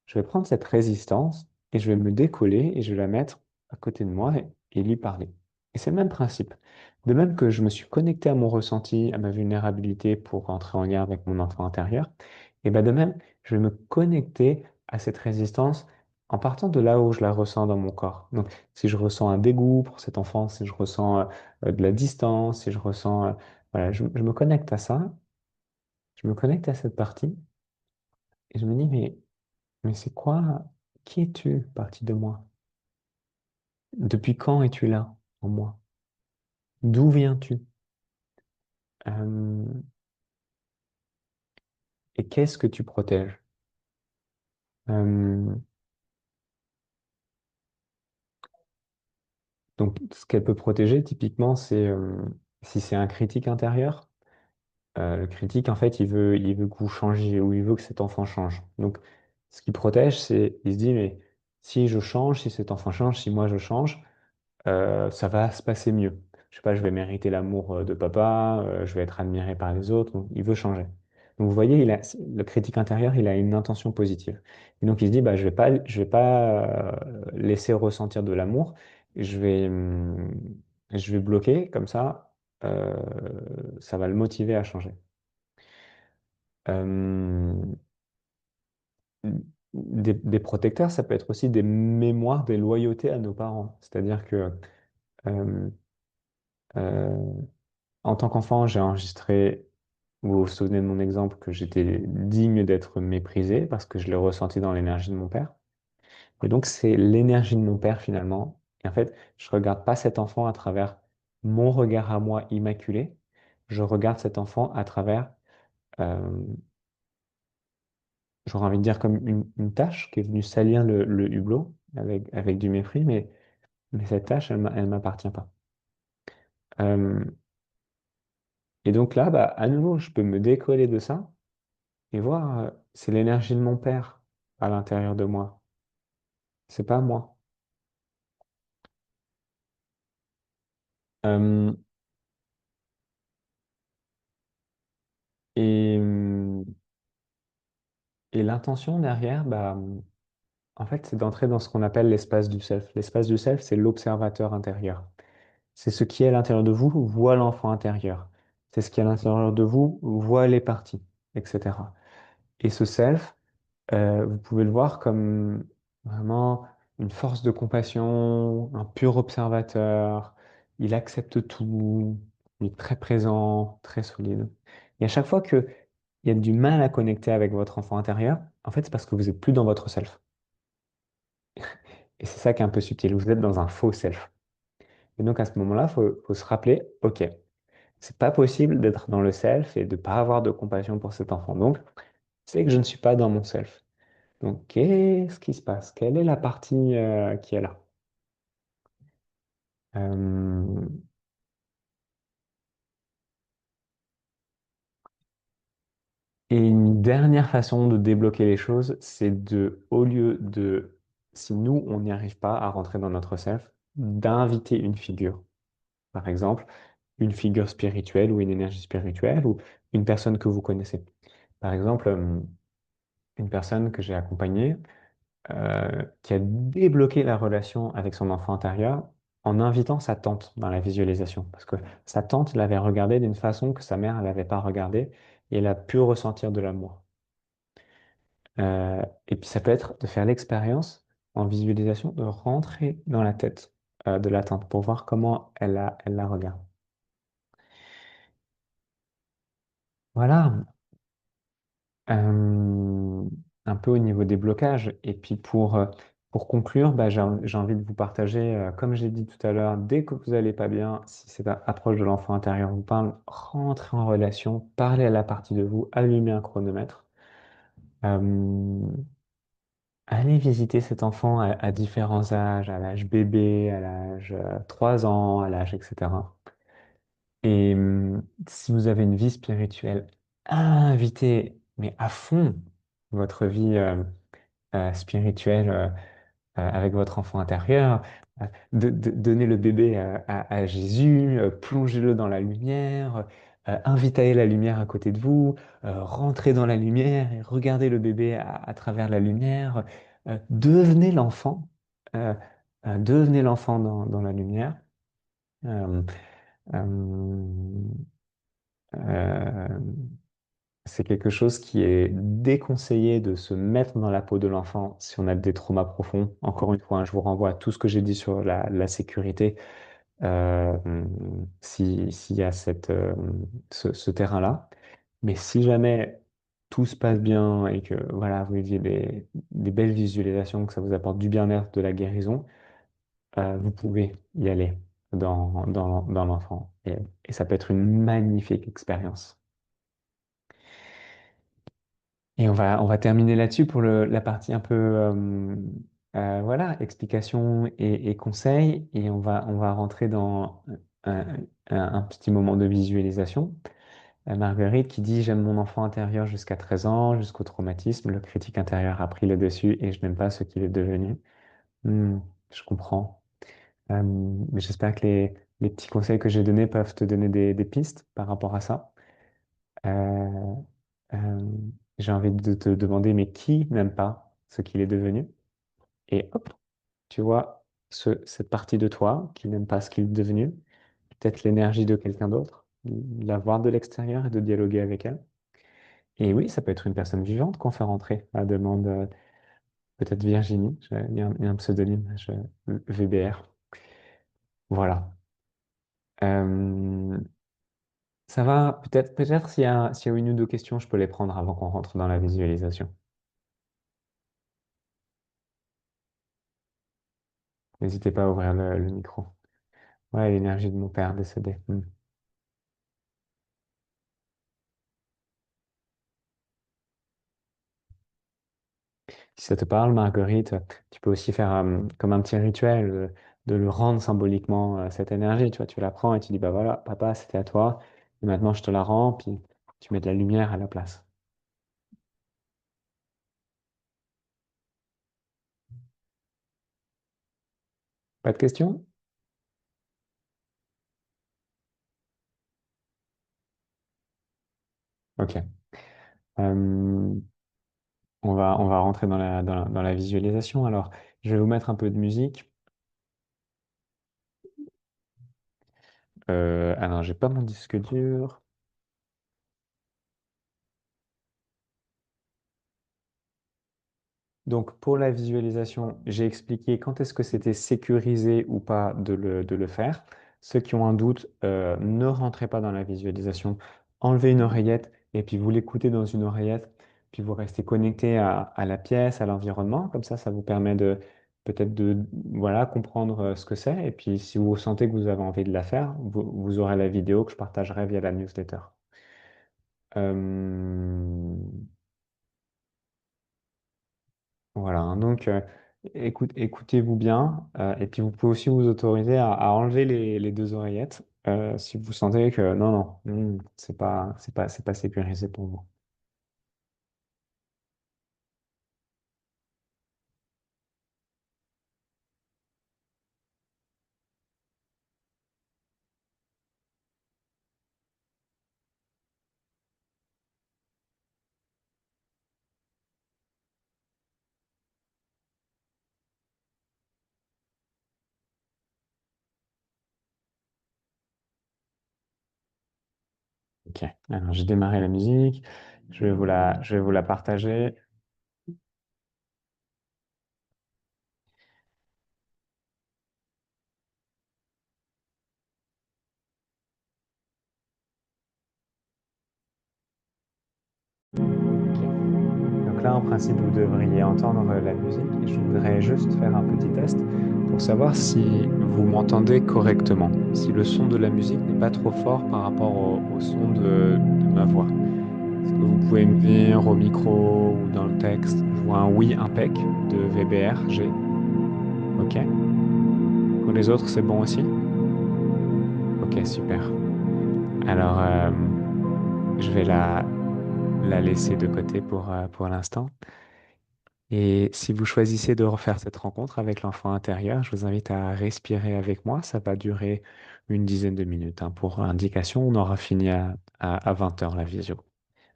Speaker 1: je vais prendre cette résistance et je vais me décoller et je vais la mettre à côté de moi et lui parler. Et c'est le même principe. De même que je me suis connecté à mon ressenti, à ma vulnérabilité pour entrer en lien avec mon enfant intérieur, et ben de même, je vais me connecter à cette résistance en partant de là où je la ressens dans mon corps. Donc, si je ressens un dégoût pour cet enfant, si je ressens de la distance, si je ressens, voilà, je me connecte à ça, je me connecte à cette partie et je me dis, mais c'est quoi? Qui es-tu, partie de moi? Depuis quand es-tu là en moi? D'où viens-tu? Euh, et qu'est-ce que tu protèges? Euh, donc, ce qu'elle peut protéger, typiquement, c'est si c'est un critique intérieur. Le critique, en fait, il veut que vous changiez ou il veut que cet enfant change. Donc, ce qui protège, c'est, il se dit, mais si je change, si cet enfant change, si moi je change, ça va se passer mieux. Je sais pas, je vais mériter l'amour de papa, je vais être admiré par les autres. Donc, il veut changer. Donc, vous voyez, le critique intérieur, il a une intention positive. Et donc, il se dit, je vais pas laisser ressentir de l'amour. Je vais bloquer, comme euh, ça va le motiver à changer. Euh, des protecteurs, ça peut être aussi des mémoires, des loyautés à nos parents. C'est-à-dire que euh, euh, en tant qu'enfant, j'ai enregistré, vous vous souvenez de mon exemple, que j'étais digne d'être méprisé parce que je l'ai ressenti dans l'énergie de mon père. Et donc, c'est l'énergie de mon père finalement. Et en fait, je regarde pas cet enfant à travers mon regard à moi immaculé. Je regarde cet enfant à travers, euh, j'aurais envie de dire comme une tâche qui est venue salir le hublot avec du mépris, mais cette tâche, elle m'appartient pas. Euh, et donc là, à nouveau, je peux me décoller de ça et voir, c'est l'énergie de mon père à l'intérieur de moi. C'est pas moi. Euh, et et l'intention derrière, en fait, c'est d'entrer dans ce qu'on appelle l'espace du self. L'espace du self, c'est l'observateur intérieur. C'est ce qui est à l'intérieur de vous voit l'enfant intérieur. C'est ce qui est à l'intérieur de vous voit les parties, etc. Et ce self, vous pouvez le voir comme vraiment une force de compassion, un pur observateur. Il accepte tout, il est très présent, très solide. Et à chaque fois qu'il y a du mal à connecter avec votre enfant intérieur, en fait, c'est parce que vous n'êtes plus dans votre self. Et c'est ça qui est un peu subtil. Vous êtes dans un faux self. Et donc à ce moment-là, faut se rappeler, OK, C'est pas possible d'être dans le self et de pas avoir de compassion pour cet enfant. Donc, c'est que je ne suis pas dans mon self. Donc, qu'est-ce qui se passe? Quelle est la partie qui est là? Euh, et une dernière façon de débloquer les choses, c'est de, au lieu de, si nous, on n'y arrive pas à rentrer dans notre self, d'inviter une figure. Par exemple, une figure spirituelle ou une énergie spirituelle ou une personne que vous connaissez. Par exemple, une personne que j'ai accompagnée qui a débloqué la relation avec son enfant intérieur en invitant sa tante dans la visualisation. Parce que sa tante l'avait regardé d'une façon que sa mère ne l'avait pas regardé et elle a pu ressentir de l'amour. Et puis ça peut être de faire l'expérience en visualisation, de rentrer dans la tête de la tante pour voir comment elle la regarde. Voilà, euh, un peu au niveau des blocages. Et puis pour conclure, bah, j'ai envie de vous partager, comme j'ai dit tout à l'heure, dès que vous n'allez pas bien, si cette approche de l'enfant intérieur vous parle, rentrez en relation, parlez à la partie de vous, allumez un chronomètre. Euh, Allez visiter cet enfant à différents âges, à l'âge bébé, à l'âge 3 ans, à l'âge, etc. Et si vous avez une vie spirituelle, invitez, mais à fond, votre vie spirituelle avec votre enfant intérieur. Donnez le bébé à Jésus, plongez-le dans la lumière, invitez la lumière à côté de vous, rentrez dans la lumière et regardez le bébé à travers la lumière. Devenez l'enfant, euh, devenez l'enfant dans la lumière. Euh, euh, euh, c'est quelque chose qui est déconseillé de se mettre dans la peau de l'enfant si on a des traumas profonds. Encore une fois, hein, je vous renvoie à tout ce que j'ai dit sur la sécurité. euh, S'il y a ce terrain-là. Mais si jamais tout se passe bien et que voilà, vous vivez des belles visualisations, que ça vous apporte du bien-être, de la guérison, vous pouvez y aller dans l'enfant. Et ça peut être une magnifique expérience. Et on va terminer là-dessus pour la partie un peu, voilà, explication et conseils. Et on va rentrer dans un, un petit moment de visualisation. Marguerite qui dit, j'aime mon enfant intérieur jusqu'à 13 ans, jusqu'au traumatisme. Le critique intérieur a pris le dessus et je n'aime pas ce qu'il est devenu. Hmm, je comprends. Mais j'espère que les petits conseils que j'ai donnés peuvent te donner des pistes par rapport à ça. Euh, euh, j'ai envie de te demander, mais qui n'aime pas ce qu'il est devenu? Et hop, tu vois, cette partie de toi qui n'aime pas ce qu'il est devenu, peut-être l'énergie de quelqu'un d'autre, la voir de l'extérieur et de dialoguer avec elle. Et oui, ça peut être une personne vivante qu'on fait rentrer. La demande peut-être Virginie, il y a un pseudonyme, VBR. Voilà. Euh, Ça va, peut-être s'il y a une ou deux questions, je peux les prendre avant qu'on rentre dans la visualisation. N'hésitez pas à ouvrir le micro. Ouais, l'énergie de mon père décédé. Hmm. Si ça te parle, Marguerite, tu peux aussi faire comme un petit rituel de le rendre symboliquement cette énergie. Tu vois, tu la prends et tu dis, bah voilà, papa, c'était à toi. Et maintenant, je te la rends, puis tu mets de la lumière à la place. Pas de questions? Ok. Euh, on va rentrer dans la visualisation. Alors, je vais vous mettre un peu de musique. Alors, j'ai pas mon disque dur. Donc, pour la visualisation, j'ai expliqué quand est-ce que c'était sécurisé ou pas de le faire. Ceux qui ont un doute, ne rentrez pas dans la visualisation. Enlevez une oreillette et puis vous l'écoutez dans une oreillette. Puis vous restez connecté à la pièce, à l'environnement. Comme ça vous permet peut-être de voilà, comprendre ce que c'est. Et puis, si vous sentez que vous avez envie de la faire, vous aurez la vidéo que je partagerai via la newsletter. Euh, voilà, hein. Donc, écoutez-vous bien. Et puis, vous pouvez aussi vous autoriser à enlever les deux oreillettes si vous sentez que non, non, c'est pas sécurisé pour vous. Ok. Alors, j'ai démarré la musique. Je vais vous la partager. Ok. Donc là, en principe, vous devriez entendre la musique et je voudrais juste faire un petit test pour savoir si vous m'entendez correctement, si le son de la musique n'est pas trop fort par rapport au son de ma voix. Est-ce que vous pouvez me dire au micro ou dans le texte, je vois un oui impec de VBR, G. Ok. Pour les autres, c'est bon aussi? Ok, super. Alors, je vais la laisser de côté pour l'instant. Et si vous choisissez de refaire cette rencontre avec l'enfant intérieur, je vous invite à respirer avec moi. Ça va durer une dizaine de minutes, hein. Pour indication, on aura fini à 20 heures la visio,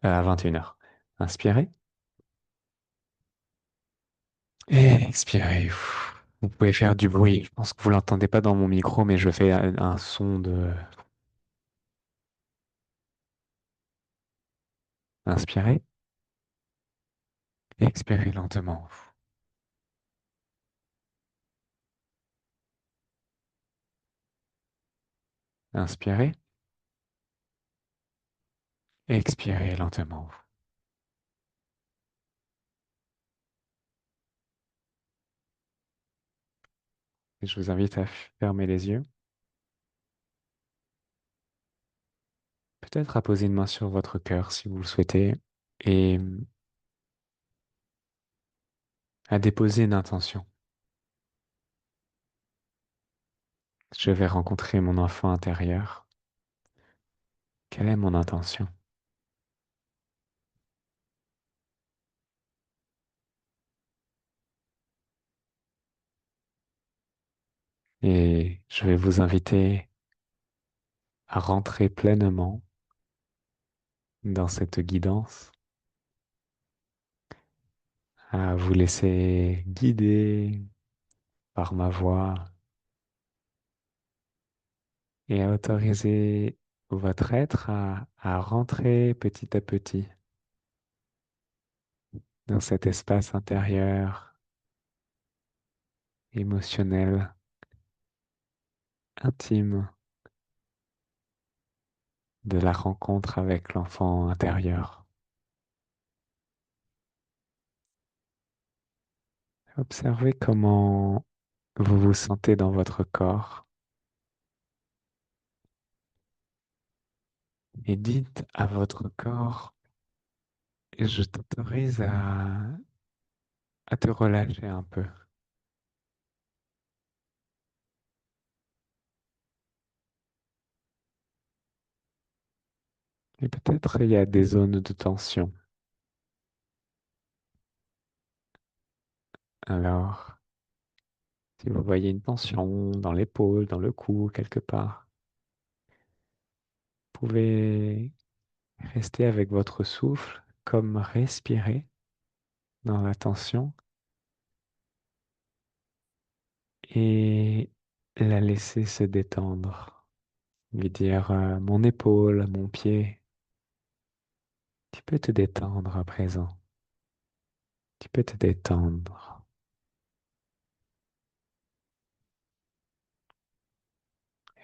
Speaker 1: à 21 heures. Inspirez et expirez. Vous pouvez faire du bruit. Je pense que vous l'entendez pas dans mon micro, mais je fais un son de... Inspirez, expirez lentement. Inspirez, expirez lentement. Et je vous invite à fermer les yeux, peut-être à poser une main sur votre cœur si vous le souhaitez, et à déposer une intention. Je vais rencontrer mon enfant intérieur. Quelle est mon intention? Et je vais vous inviter à rentrer pleinement dans cette guidance, à vous laisser guider par ma voix et à autoriser votre être à rentrer petit à petit dans cet espace intérieur, émotionnel, intime de la rencontre avec l'enfant intérieur. Observez comment vous vous sentez dans votre corps et dites à votre corps, je t'autorise à te relâcher un peu. Et peut-être il y a des zones de tension. Alors, si vous voyez une tension dans l'épaule, dans le cou, quelque part, vous pouvez rester avec votre souffle, comme respirer dans la tension et la laisser se détendre. Lui dire, mon épaule, mon pied, tu peux te détendre à présent. Tu peux te détendre.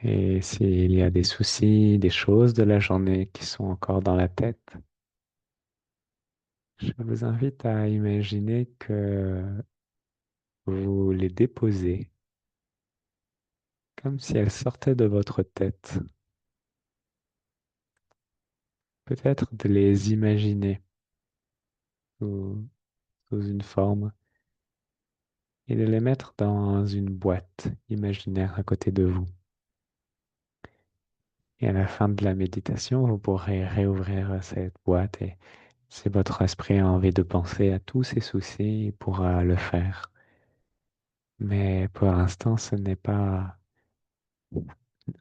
Speaker 1: Et s'il y a des soucis, des choses de la journée qui sont encore dans la tête, je vous invite à imaginer que vous les déposez comme si elles sortaient de votre tête. Peut-être de les imaginer sous, sous une forme et de les mettre dans une boîte imaginaire à côté de vous. Et à la fin de la méditation, vous pourrez réouvrir cette boîte et si votre esprit a envie de penser à tous ses soucis, il pourra le faire. Mais pour l'instant, ce n'est pas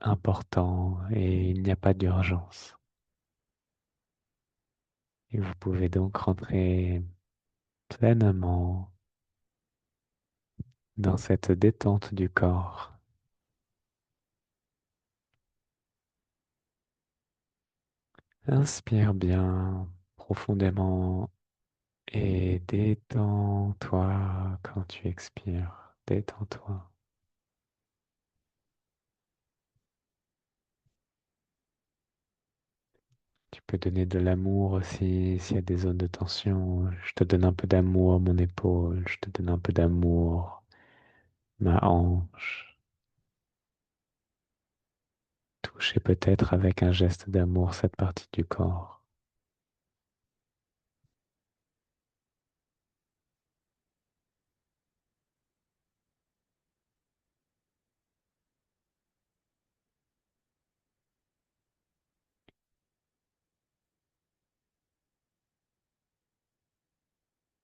Speaker 1: important et il n'y a pas d'urgence. Et vous pouvez donc rentrer pleinement dans cette détente du corps. Inspire bien profondément et détends-toi quand tu expires. Détends-toi. Tu peux donner de l'amour aussi s'il y a des zones de tension. Je te donne un peu d'amour, mon épaule. Je te donne un peu d'amour, ma hanche. Toucher peut-être avec un geste d'amour cette partie du corps.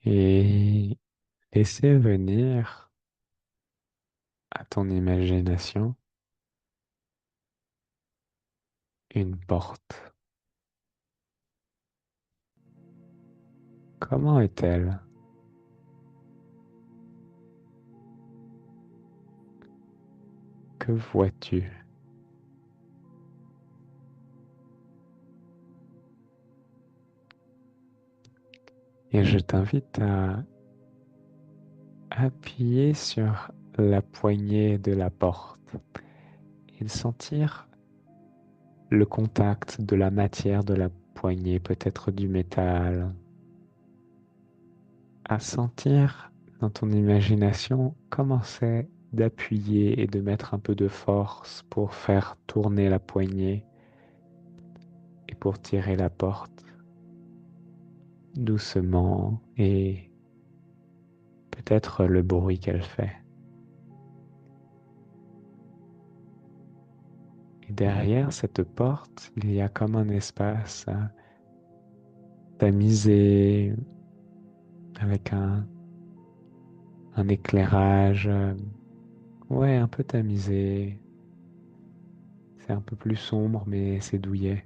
Speaker 1: Et laisser venir à ton imagination une porte. Comment est-elle? Que vois-tu? Et je t'invite à appuyer sur la poignée de la porte et de sentir le contact de la matière de la poignée, peut-être du métal, à sentir dans ton imagination comment c'est d'appuyer et de mettre un peu de force pour faire tourner la poignée et pour tirer la porte doucement et peut-être le bruit qu'elle fait. Et derrière cette porte, il y a comme un espace tamisé avec un éclairage, ouais, un peu tamisé. C'est un peu plus sombre, mais c'est douillet.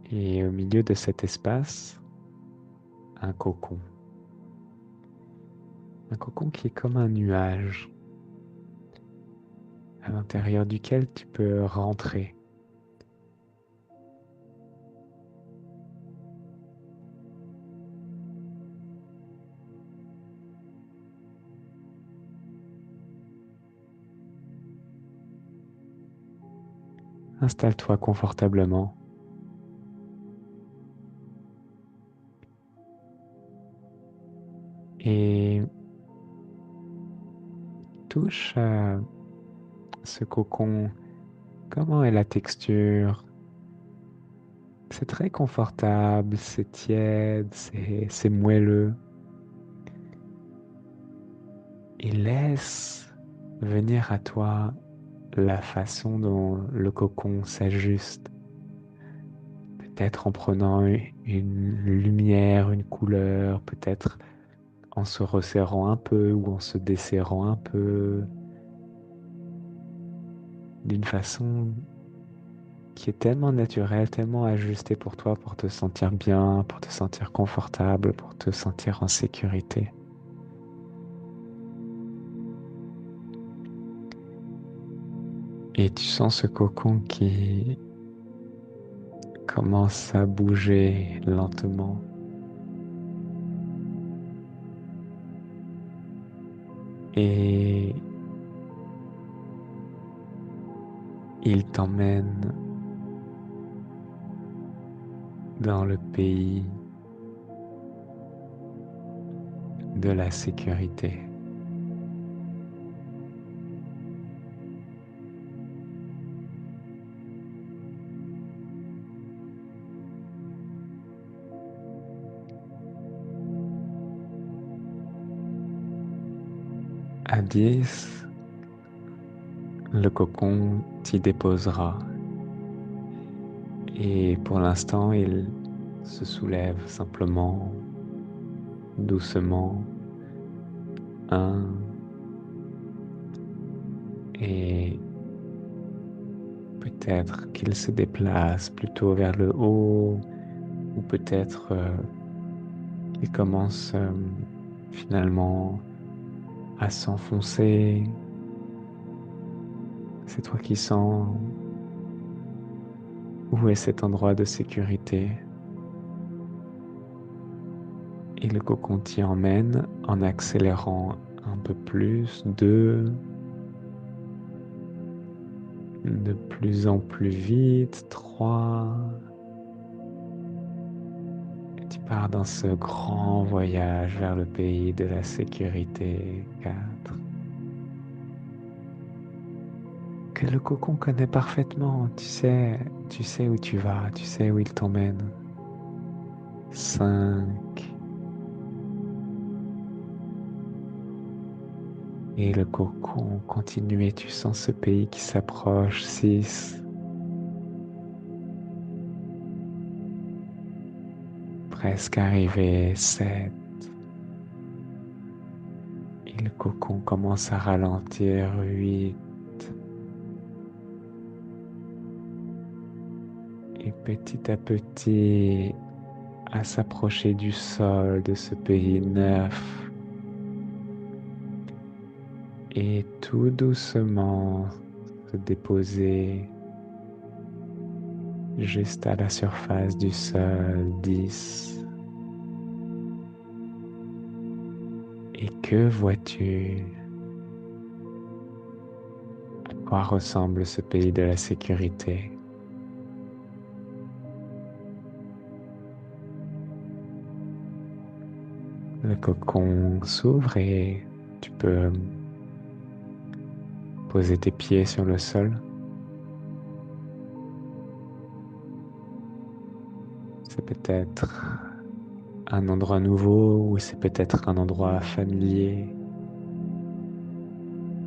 Speaker 1: Et au milieu de cet espace, un cocon. Un cocon qui est comme un nuage à l'intérieur duquel tu peux rentrer. Installe-toi confortablement et touche à ce cocon. Comment est la texture? C'est très confortable, c'est tiède, c'est moelleux. Et laisse venir à toi la façon dont le cocon s'ajuste. Peut-être en prenant une lumière, une couleur, peut-être en se resserrant un peu ou en se desserrant un peu, d'une façon qui est tellement naturelle, tellement ajustée pour toi, pour te sentir bien, pour te sentir confortable, pour te sentir en sécurité. Et tu sens ce cocon qui commence à bouger lentement. Et il t'emmène dans le pays de la sécurité. À 10, le cocon t'y déposera. Et pour l'instant, il se soulève simplement, doucement. Un, et peut-être qu'il se déplace plutôt vers le haut, ou peut-être il commence finalement à s'enfoncer. C'est toi qui sens où est cet endroit de sécurité. Et le cocon t'y emmène en accélérant un peu plus, de plus en plus vite, 3. Et tu pars dans ce grand voyage vers le pays de la sécurité, 4. Que le cocon connaît parfaitement, tu sais où tu vas, tu sais où il t'emmène. 5. Et le cocon continue et tu sens ce pays qui s'approche, 6. Presque arrivé, 7. Et le cocon commence à ralentir, 8. Et petit à petit, à s'approcher du sol de ce pays, 9. Et tout doucement se déposer juste à la surface du sol, 10. Et que vois-tu? À quoi ressemble ce pays de la sécurité? Le cocon s'ouvre et tu peux poser tes pieds sur le sol. C'est peut-être un endroit nouveau ou c'est peut-être un endroit familier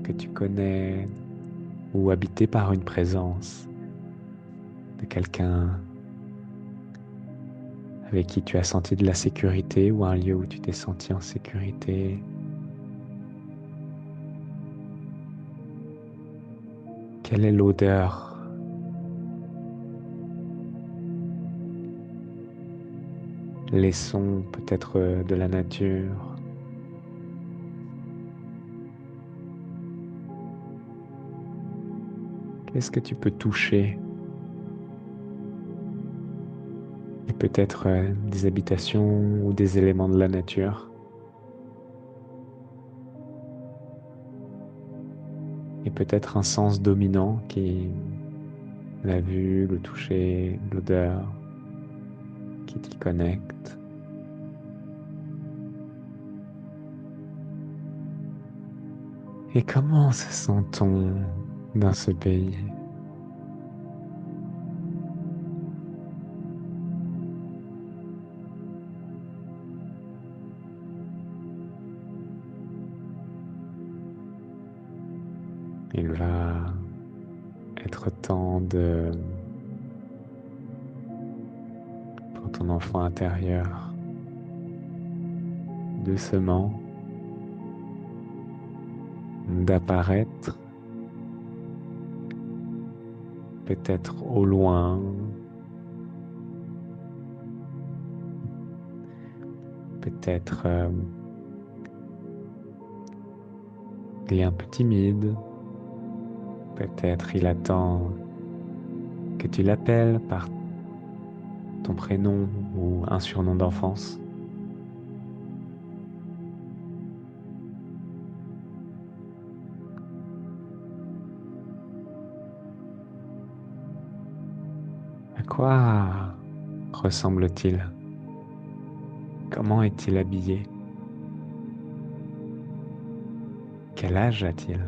Speaker 1: que tu connais ou habité par une présence de quelqu'un avec qui tu as senti de la sécurité ou un lieu où tu t'es senti en sécurité. Quelle est l'odeur? Les sons peut-être de la nature? Qu'est-ce que tu peux toucher? Et peut-être des habitations ou des éléments de la nature. Et peut-être un sens dominant qui est la vue, le toucher, l'odeur qui t'y connecte. Et comment se sent-on dans ce pays? Il va être temps pour ton enfant intérieur, doucement, d'apparaître, peut-être au loin, peut-être il est un peu timide, peut-être il attend que tu l'appelles par ton prénom ou un surnom d'enfance. À quoi ressemble-t-il? Comment est-il habillé? Quel âge a-t-il?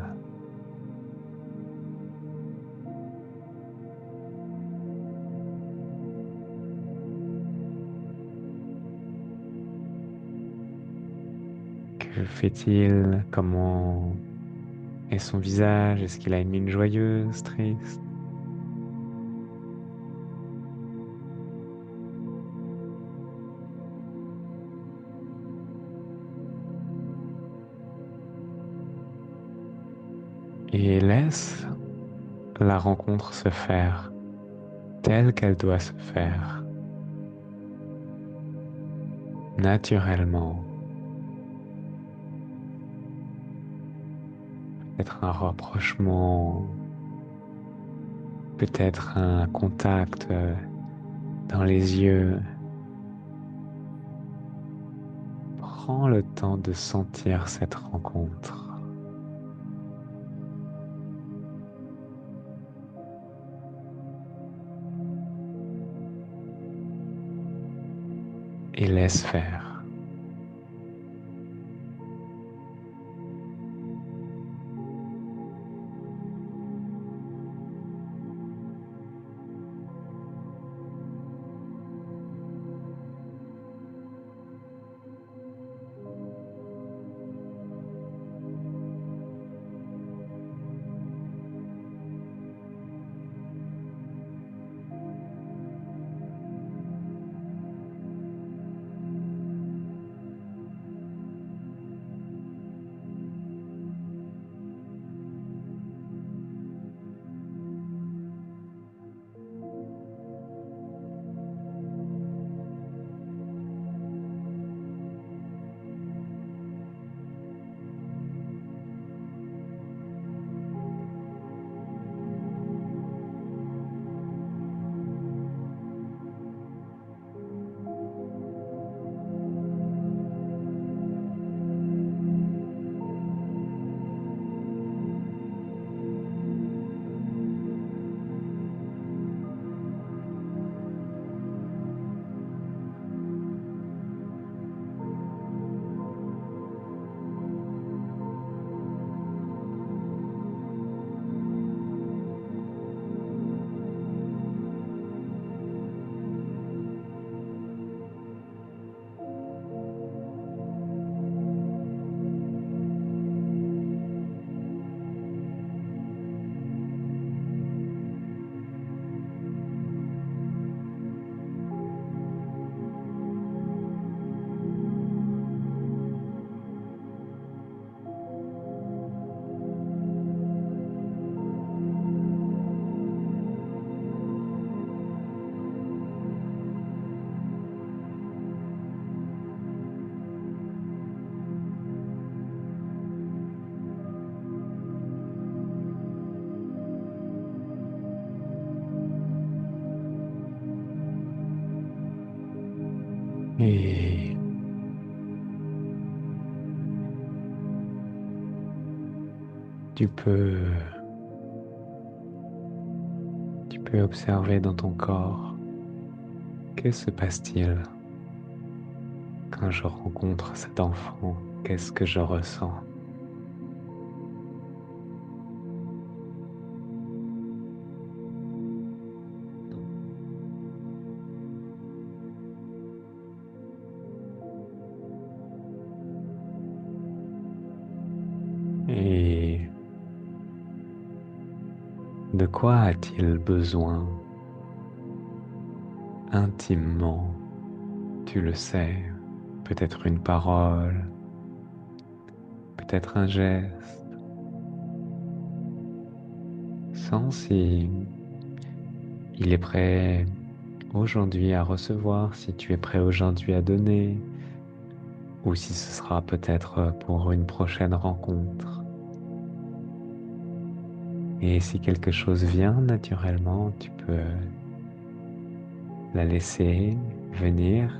Speaker 1: Que fait-il? Comment est son visage? Est-ce qu'il a une mine joyeuse, triste? Et laisse la rencontre se faire telle qu'elle doit se faire, naturellement. Peut-être un rapprochement, peut-être un contact dans les yeux. Prends le temps de sentir cette rencontre et laisse faire. Et tu peux, tu peux observer dans ton corps, que se passe-t-il quand je rencontre cet enfant? Qu'est-ce que je ressens? Et de quoi a-t-il besoin intimement? Tu le sais, peut-être une parole, peut-être un geste. Sens si il est prêt aujourd'hui à recevoir, si tu es prêt aujourd'hui à donner, ou si ce sera peut-être pour une prochaine rencontre. Et si quelque chose vient naturellement, tu peux la laisser venir.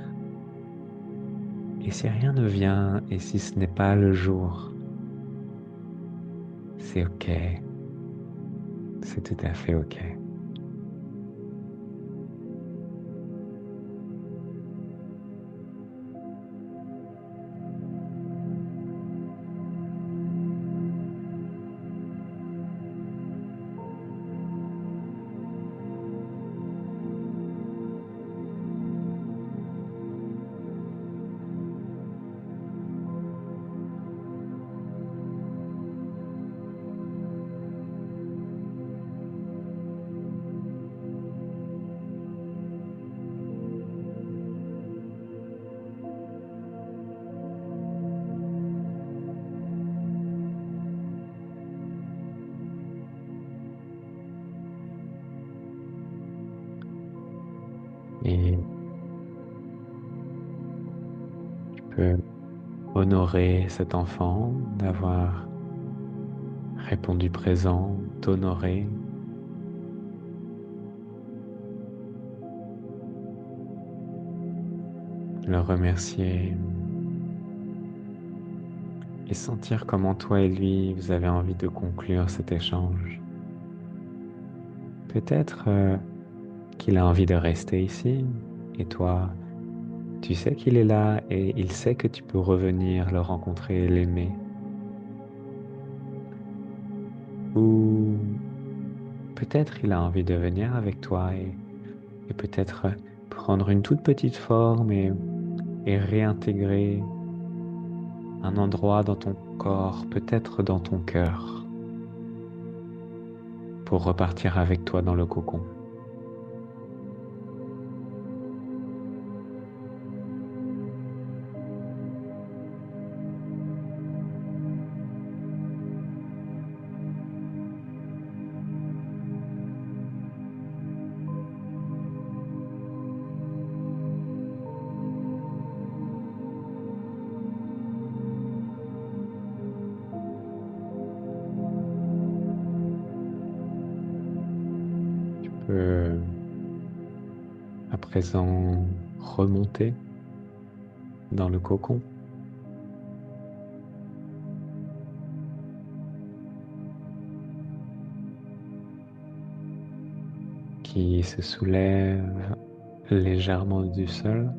Speaker 1: Et si rien ne vient, et si ce n'est pas le jour, c'est OK, c'est tout à fait OK. Et tu peux honorer cet enfant d'avoir répondu présent, t'honorer, le remercier et sentir comment toi et lui, vous avez envie de conclure cet échange. Peut-être qu'il a envie de rester ici et toi, tu sais qu'il est là et il sait que tu peux revenir le rencontrer et l'aimer. Ou peut-être il a envie de venir avec toi et peut-être prendre une toute petite forme et réintégrer un endroit dans ton corps, peut-être dans ton cœur, pour repartir avec toi dans le cocon. Tu peux à présent remonter dans le cocon qui se soulève légèrement du sol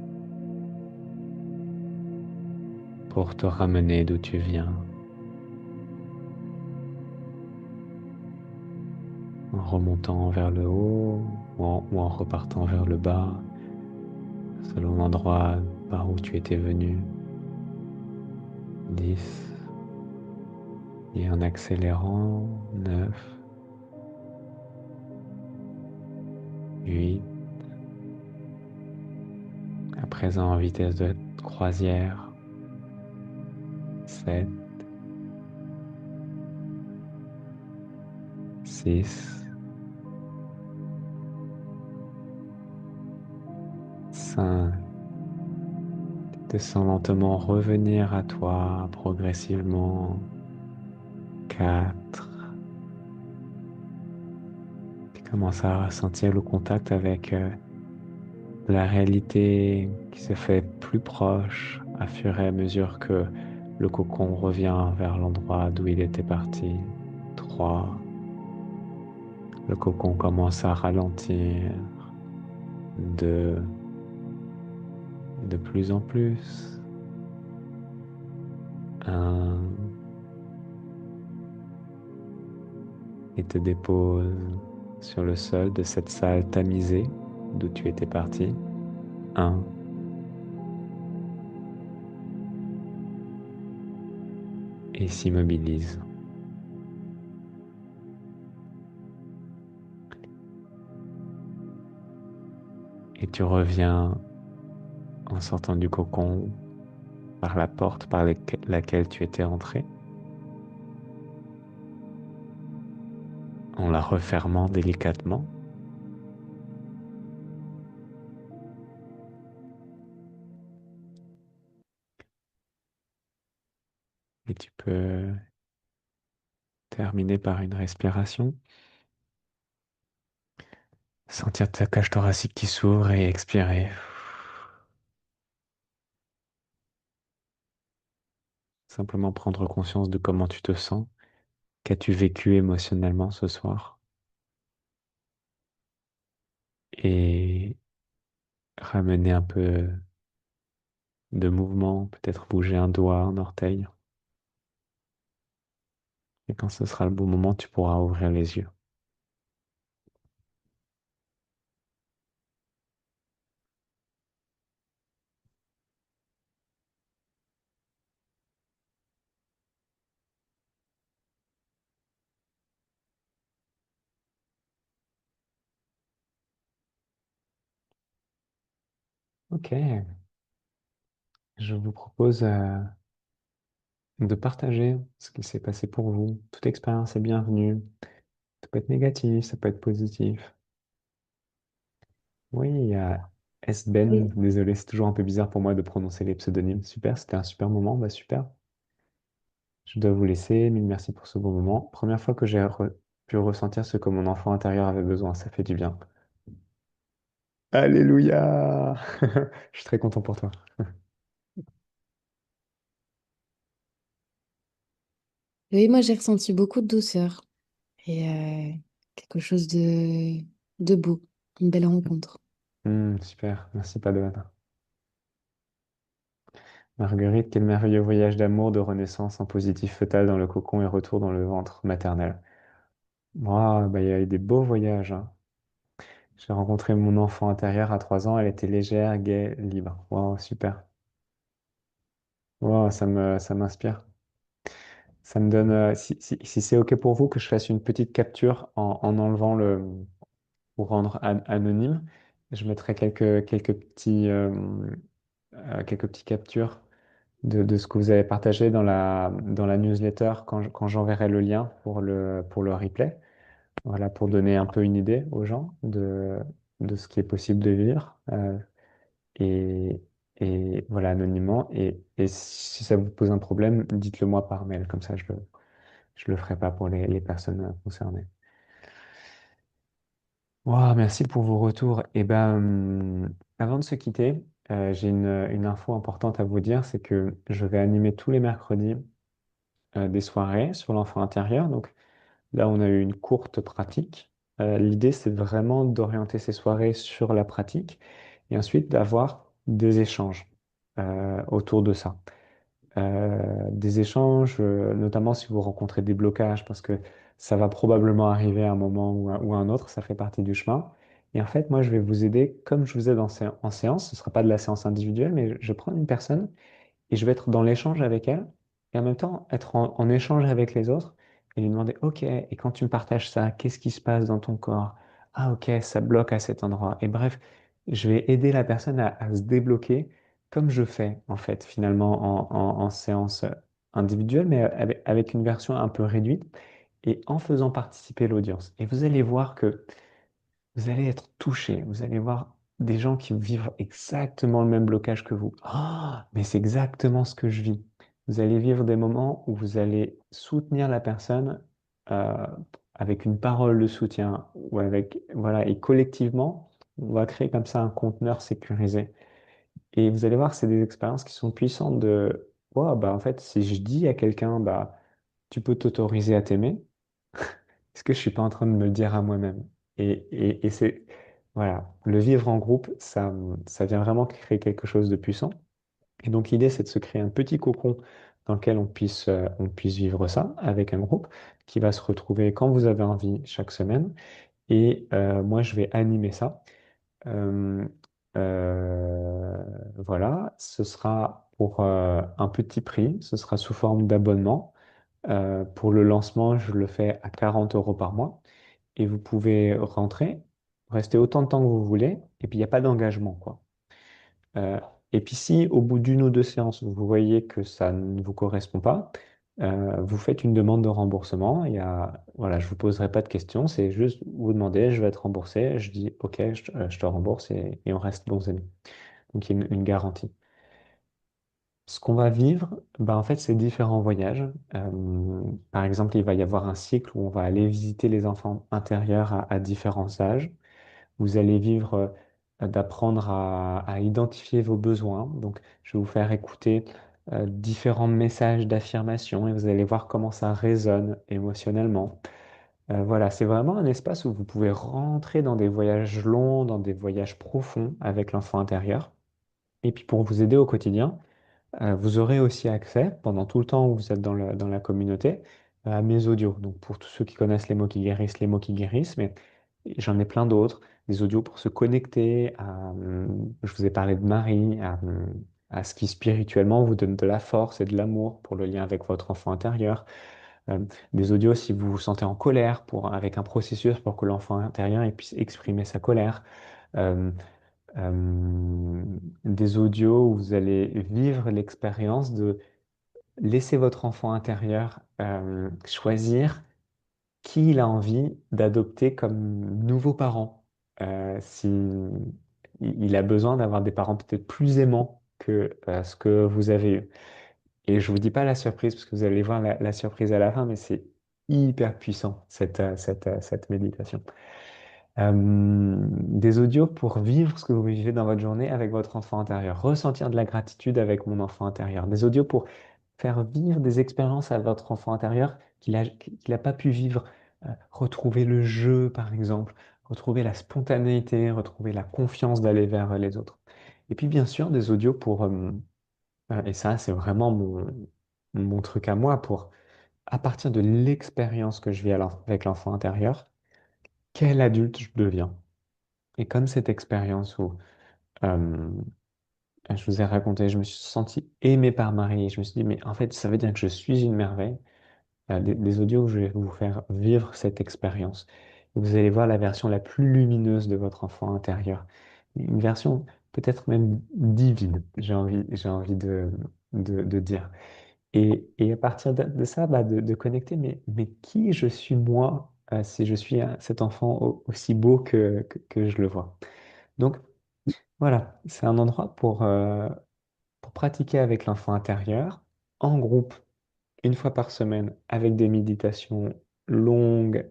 Speaker 1: pour te ramener d'où tu viens, en remontant vers le haut ou en repartant vers le bas, selon l'endroit par où tu étais venu. 10 et en accélérant, 9, 8, à présent en vitesse de croisière, 7, 6, 5. Te sens lentement revenir à toi progressivement. 4. Tu commences à ressentir le contact avec la réalité qui se fait plus proche à fur et à mesure que le cocon revient vers l'endroit d'où il était parti. 3. Le cocon commence à ralentir. 2. De plus en plus. 1. Et te dépose sur le sol de cette salle tamisée d'où tu étais parti. 1. Et s'immobilise. Et tu reviens en sortant du cocon par la porte par laquelle tu étais entré, en la refermant délicatement. Et tu peux terminer par une respiration. Sentir ta cage thoracique qui s'ouvre et expirer. Simplement prendre conscience de comment tu te sens. Qu'as-tu vécu émotionnellement ce soir? Et ramener un peu de mouvement, peut-être bouger un doigt, un orteil. Et quand ce sera le bon moment, tu pourras ouvrir les yeux. Ok, je vous propose de partager ce qui s'est passé pour vous. Toute expérience est bienvenue. Ça peut être négatif, ça peut être positif. Oui, Esben,
Speaker 2: Oui.
Speaker 1: désolé, c'est toujours un peu bizarre pour moi de prononcer les pseudonymes. Super, c'était un super moment, bah super. Je dois vous laisser, mille merci pour ce bon moment. Première fois que pu ressentir ce que mon enfant intérieur avait besoin, ça fait du bien. Alléluia! Je suis très content pour toi.
Speaker 2: Oui, moi j'ai ressenti beaucoup de douceur et quelque chose de beau, une belle rencontre.
Speaker 1: Super, merci Padoane. Marguerite, quel merveilleux voyage d'amour, de renaissance en positif fœtal dans le cocon et retour dans le ventre maternel. Moi, bah, il y a eu des beaux voyages, hein. J'ai rencontré mon enfant intérieur à 3 ans, elle était légère, gaie, libre. Wow, super. Wow, ça m'inspire. Ça me donne, si c'est OK pour vous, que je fasse une petite capture en enlevant pour rendre anonyme, je mettrai quelques petits captures de ce que vous avez partagé dans la newsletter quand j'enverrai le lien pour le replay. Voilà, pour donner un peu une idée aux gens de ce qui est possible de vivre. Et, et voilà, anonymement. Et si ça vous pose un problème, dites-le moi par mail. Comme ça, je le ferai pas pour les personnes concernées. Wow, merci pour vos retours. Et ben, avant de se quitter, j'ai une info importante à vous dire, c'est que je vais animer tous les mercredis des soirées sur l'enfant intérieur. Donc là, on a eu une courte pratique. L'idée, c'est vraiment d'orienter ces soirées sur la pratique et ensuite d'avoir des échanges autour de ça. Des échanges, notamment si vous rencontrez des blocages, parce que ça va probablement arriver à un moment ou à un autre, ça fait partie du chemin. Et en fait, moi, je vais vous aider, comme je vous aide en séance, ce ne sera pas de la séance individuelle, mais je prends une personne et je vais être dans l'échange avec elle et en même temps être en échange avec les autres et lui demander, OK, et quand tu me partages ça, qu'est-ce qui se passe dans ton corps? Ah, OK, ça bloque à cet endroit. Et bref, je vais aider la personne à se débloquer comme je fais en fait finalement en séance individuelle, mais avec une version un peu réduite et en faisant participer l'audience. Et vous allez voir que vous allez être touché, vous allez voir des gens qui vivent exactement le même blocage que vous. Ah, mais c'est exactement ce que je vis. Vous allez vivre des moments où vous allez soutenir la personne euh, avec une parole de soutien ou avec, voilà, et collectivement, on va créer comme ça un conteneur sécurisé. Et vous allez voir, c'est des expériences qui sont puissantes de, wow, bah en fait, si je dis à quelqu'un, bah, tu peux t'autoriser à t'aimer, est-ce que je suis pas en train de me le dire à moi-même? Et c'est, voilà, le vivre en groupe, ça vient vraiment créer quelque chose de puissant. Et donc, l'idée, c'est de se créer un petit cocon dans lequel on puisse vivre ça avec un groupe qui va se retrouver quand vous avez envie chaque semaine. Et moi, je vais animer ça. Euh, voilà, ce sera pour un petit prix, ce sera sous forme d'abonnement. Pour le lancement, je le fais à 40 euros par mois et vous pouvez rentrer, rester autant de temps que vous voulez, et puis il n'y a pas d'engagement, quoi. Euh, et puis si au bout d'une ou deux séances, vous voyez que ça ne vous correspond pas, vous faites une demande de remboursement. Voilà, je ne vous poserai pas de questions, c'est juste vous demander, je vais être remboursé, je dis OK, je te rembourse et on reste bons amis. Donc il y a une garantie. Ce qu'on va vivre, ben, en fait, c'est différents voyages. Par exemple, il va y avoir un cycle où on va aller visiter les enfants intérieurs à différents âges. Vous allez vivre d'apprendre à identifier vos besoins. Donc, je vais vous faire écouter différents messages d'affirmation et vous allez voir comment ça résonne émotionnellement. Voilà, c'est vraiment un espace où vous pouvez rentrer dans des voyages longs, dans des voyages profonds avec l'enfant intérieur. Et puis, pour vous aider au quotidien, vous aurez aussi accès, pendant tout le temps où vous êtes dans la communauté, à mes audios. Donc, pour tous ceux qui connaissent les mots qui guérissent, mais j'en ai plein d'autres. Des audios pour se connecter je vous ai parlé de Marie, à ce qui spirituellement vous donne de la force et de l'amour pour le lien avec votre enfant intérieur. Euh, des audios si vous vous sentez en colère, avec un processus pour que l'enfant intérieur il puisse exprimer sa colère. Euh, des audios où vous allez vivre l'expérience de laisser votre enfant intérieur choisir qui il a envie d'adopter comme nouveau parent. Si il a besoin d'avoir des parents peut-être plus aimants que ce que vous avez eu. Et je vous dis pas la surprise, parce que vous allez voir la surprise à la fin, mais c'est hyper puissant, cette méditation. Des audios pour vivre ce que vous vivez dans votre journée avec votre enfant intérieur, ressentir de la gratitude avec mon enfant intérieur. Des audios pour faire vivre des expériences à votre enfant intérieur qu'il a pas pu vivre. Retrouver le jeu, par exemple, retrouver la spontanéité, retrouver la confiance d'aller vers les autres. Et puis, bien sûr, des audios et ça, c'est vraiment mon truc à moi, pour, à partir de l'expérience que je vis avec l'enfant intérieur, quel adulte je deviens. Et comme cette expérience où euh, je vous ai raconté, je me suis senti aimé par Marie, et je me suis dit, mais en fait, ça veut dire que je suis une merveille. Des audios où je vais vous faire vivre cette expérience. Vous allez voir la version la plus lumineuse de votre enfant intérieur. Une version peut-être même divine, j'ai envie de dire. Et à partir de ça, bah, de connecter, mais qui je suis moi, si je suis cet enfant aussi beau que je le vois. Donc voilà, c'est un endroit pour pratiquer avec l'enfant intérieur, en groupe, une fois par semaine, avec des méditations longues.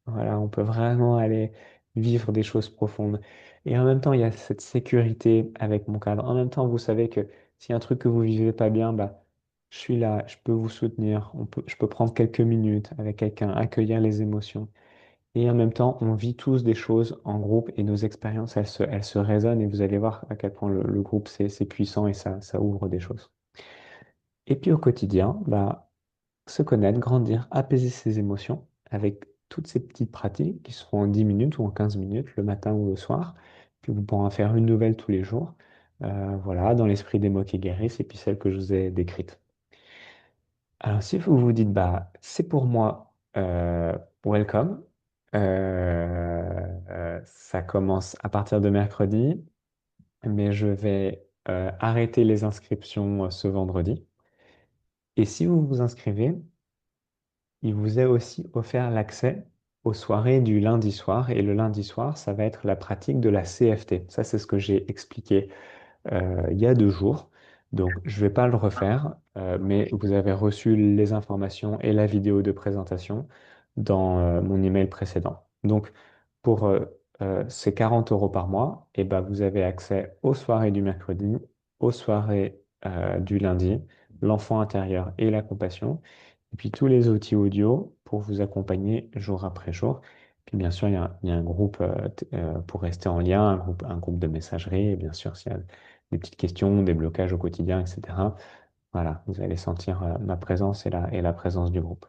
Speaker 1: Voilà, on peut vraiment aller vivre des choses profondes. Et en même temps, il y a cette sécurité avec mon cadre. En même temps, vous savez que s'il y a un truc que vous vivez pas bien, bah, je suis là, je peux vous soutenir. Je peux prendre quelques minutes avec quelqu'un, accueillir les émotions. Et en même temps, on vit tous des choses en groupe, et nos expériences, elles se résonnent, et vous allez voir à quel point le groupe, c'est puissant, et ça ouvre des choses. Et puis au quotidien, bah, se connaître, grandir, apaiser ses émotions avec toutes ces petites pratiques qui seront en 10 minutes ou en 15 minutes, le matin ou le soir. Puis vous pourrez en faire une nouvelle tous les jours. Voilà, dans l'esprit des mots qui guérissent, et puis celle que je vous ai décrite. Alors, si vous vous dites, bah, c'est pour moi, welcome. Ça commence à partir de mercredi, mais je vais arrêter les inscriptions ce vendredi. Et si vous vous inscrivez, il vous est aussi offert l'accès aux soirées du lundi soir. Et le lundi soir, ça va être la pratique de la CFT. Ça, c'est ce que j'ai expliqué il y a 2 jours. Donc, je ne vais pas le refaire, mais vous avez reçu les informations et la vidéo de présentation dans mon email précédent. Donc, pour ces 40 euros par mois, et ben, vous avez accès aux soirées du mercredi, aux soirées du lundi, l'enfant intérieur et la compassion, et puis tous les outils audio pour vous accompagner jour après jour. Puis bien sûr, il y a un groupe pour rester en lien, un groupe de messagerie, et bien sûr, s'il y a des petites questions, des blocages au quotidien, etc. Voilà, vous allez sentir ma présence et la présence du groupe.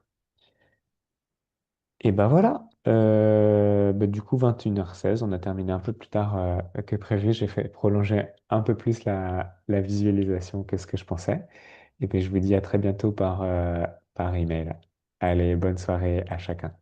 Speaker 1: Et ben voilà, ben du coup 21h16, on a terminé un peu plus tard que prévu. J'ai fait prolonger un peu plus la visualisation que ce que je pensais. Et puis je vous dis à très bientôt par email. Allez, bonne soirée à chacun.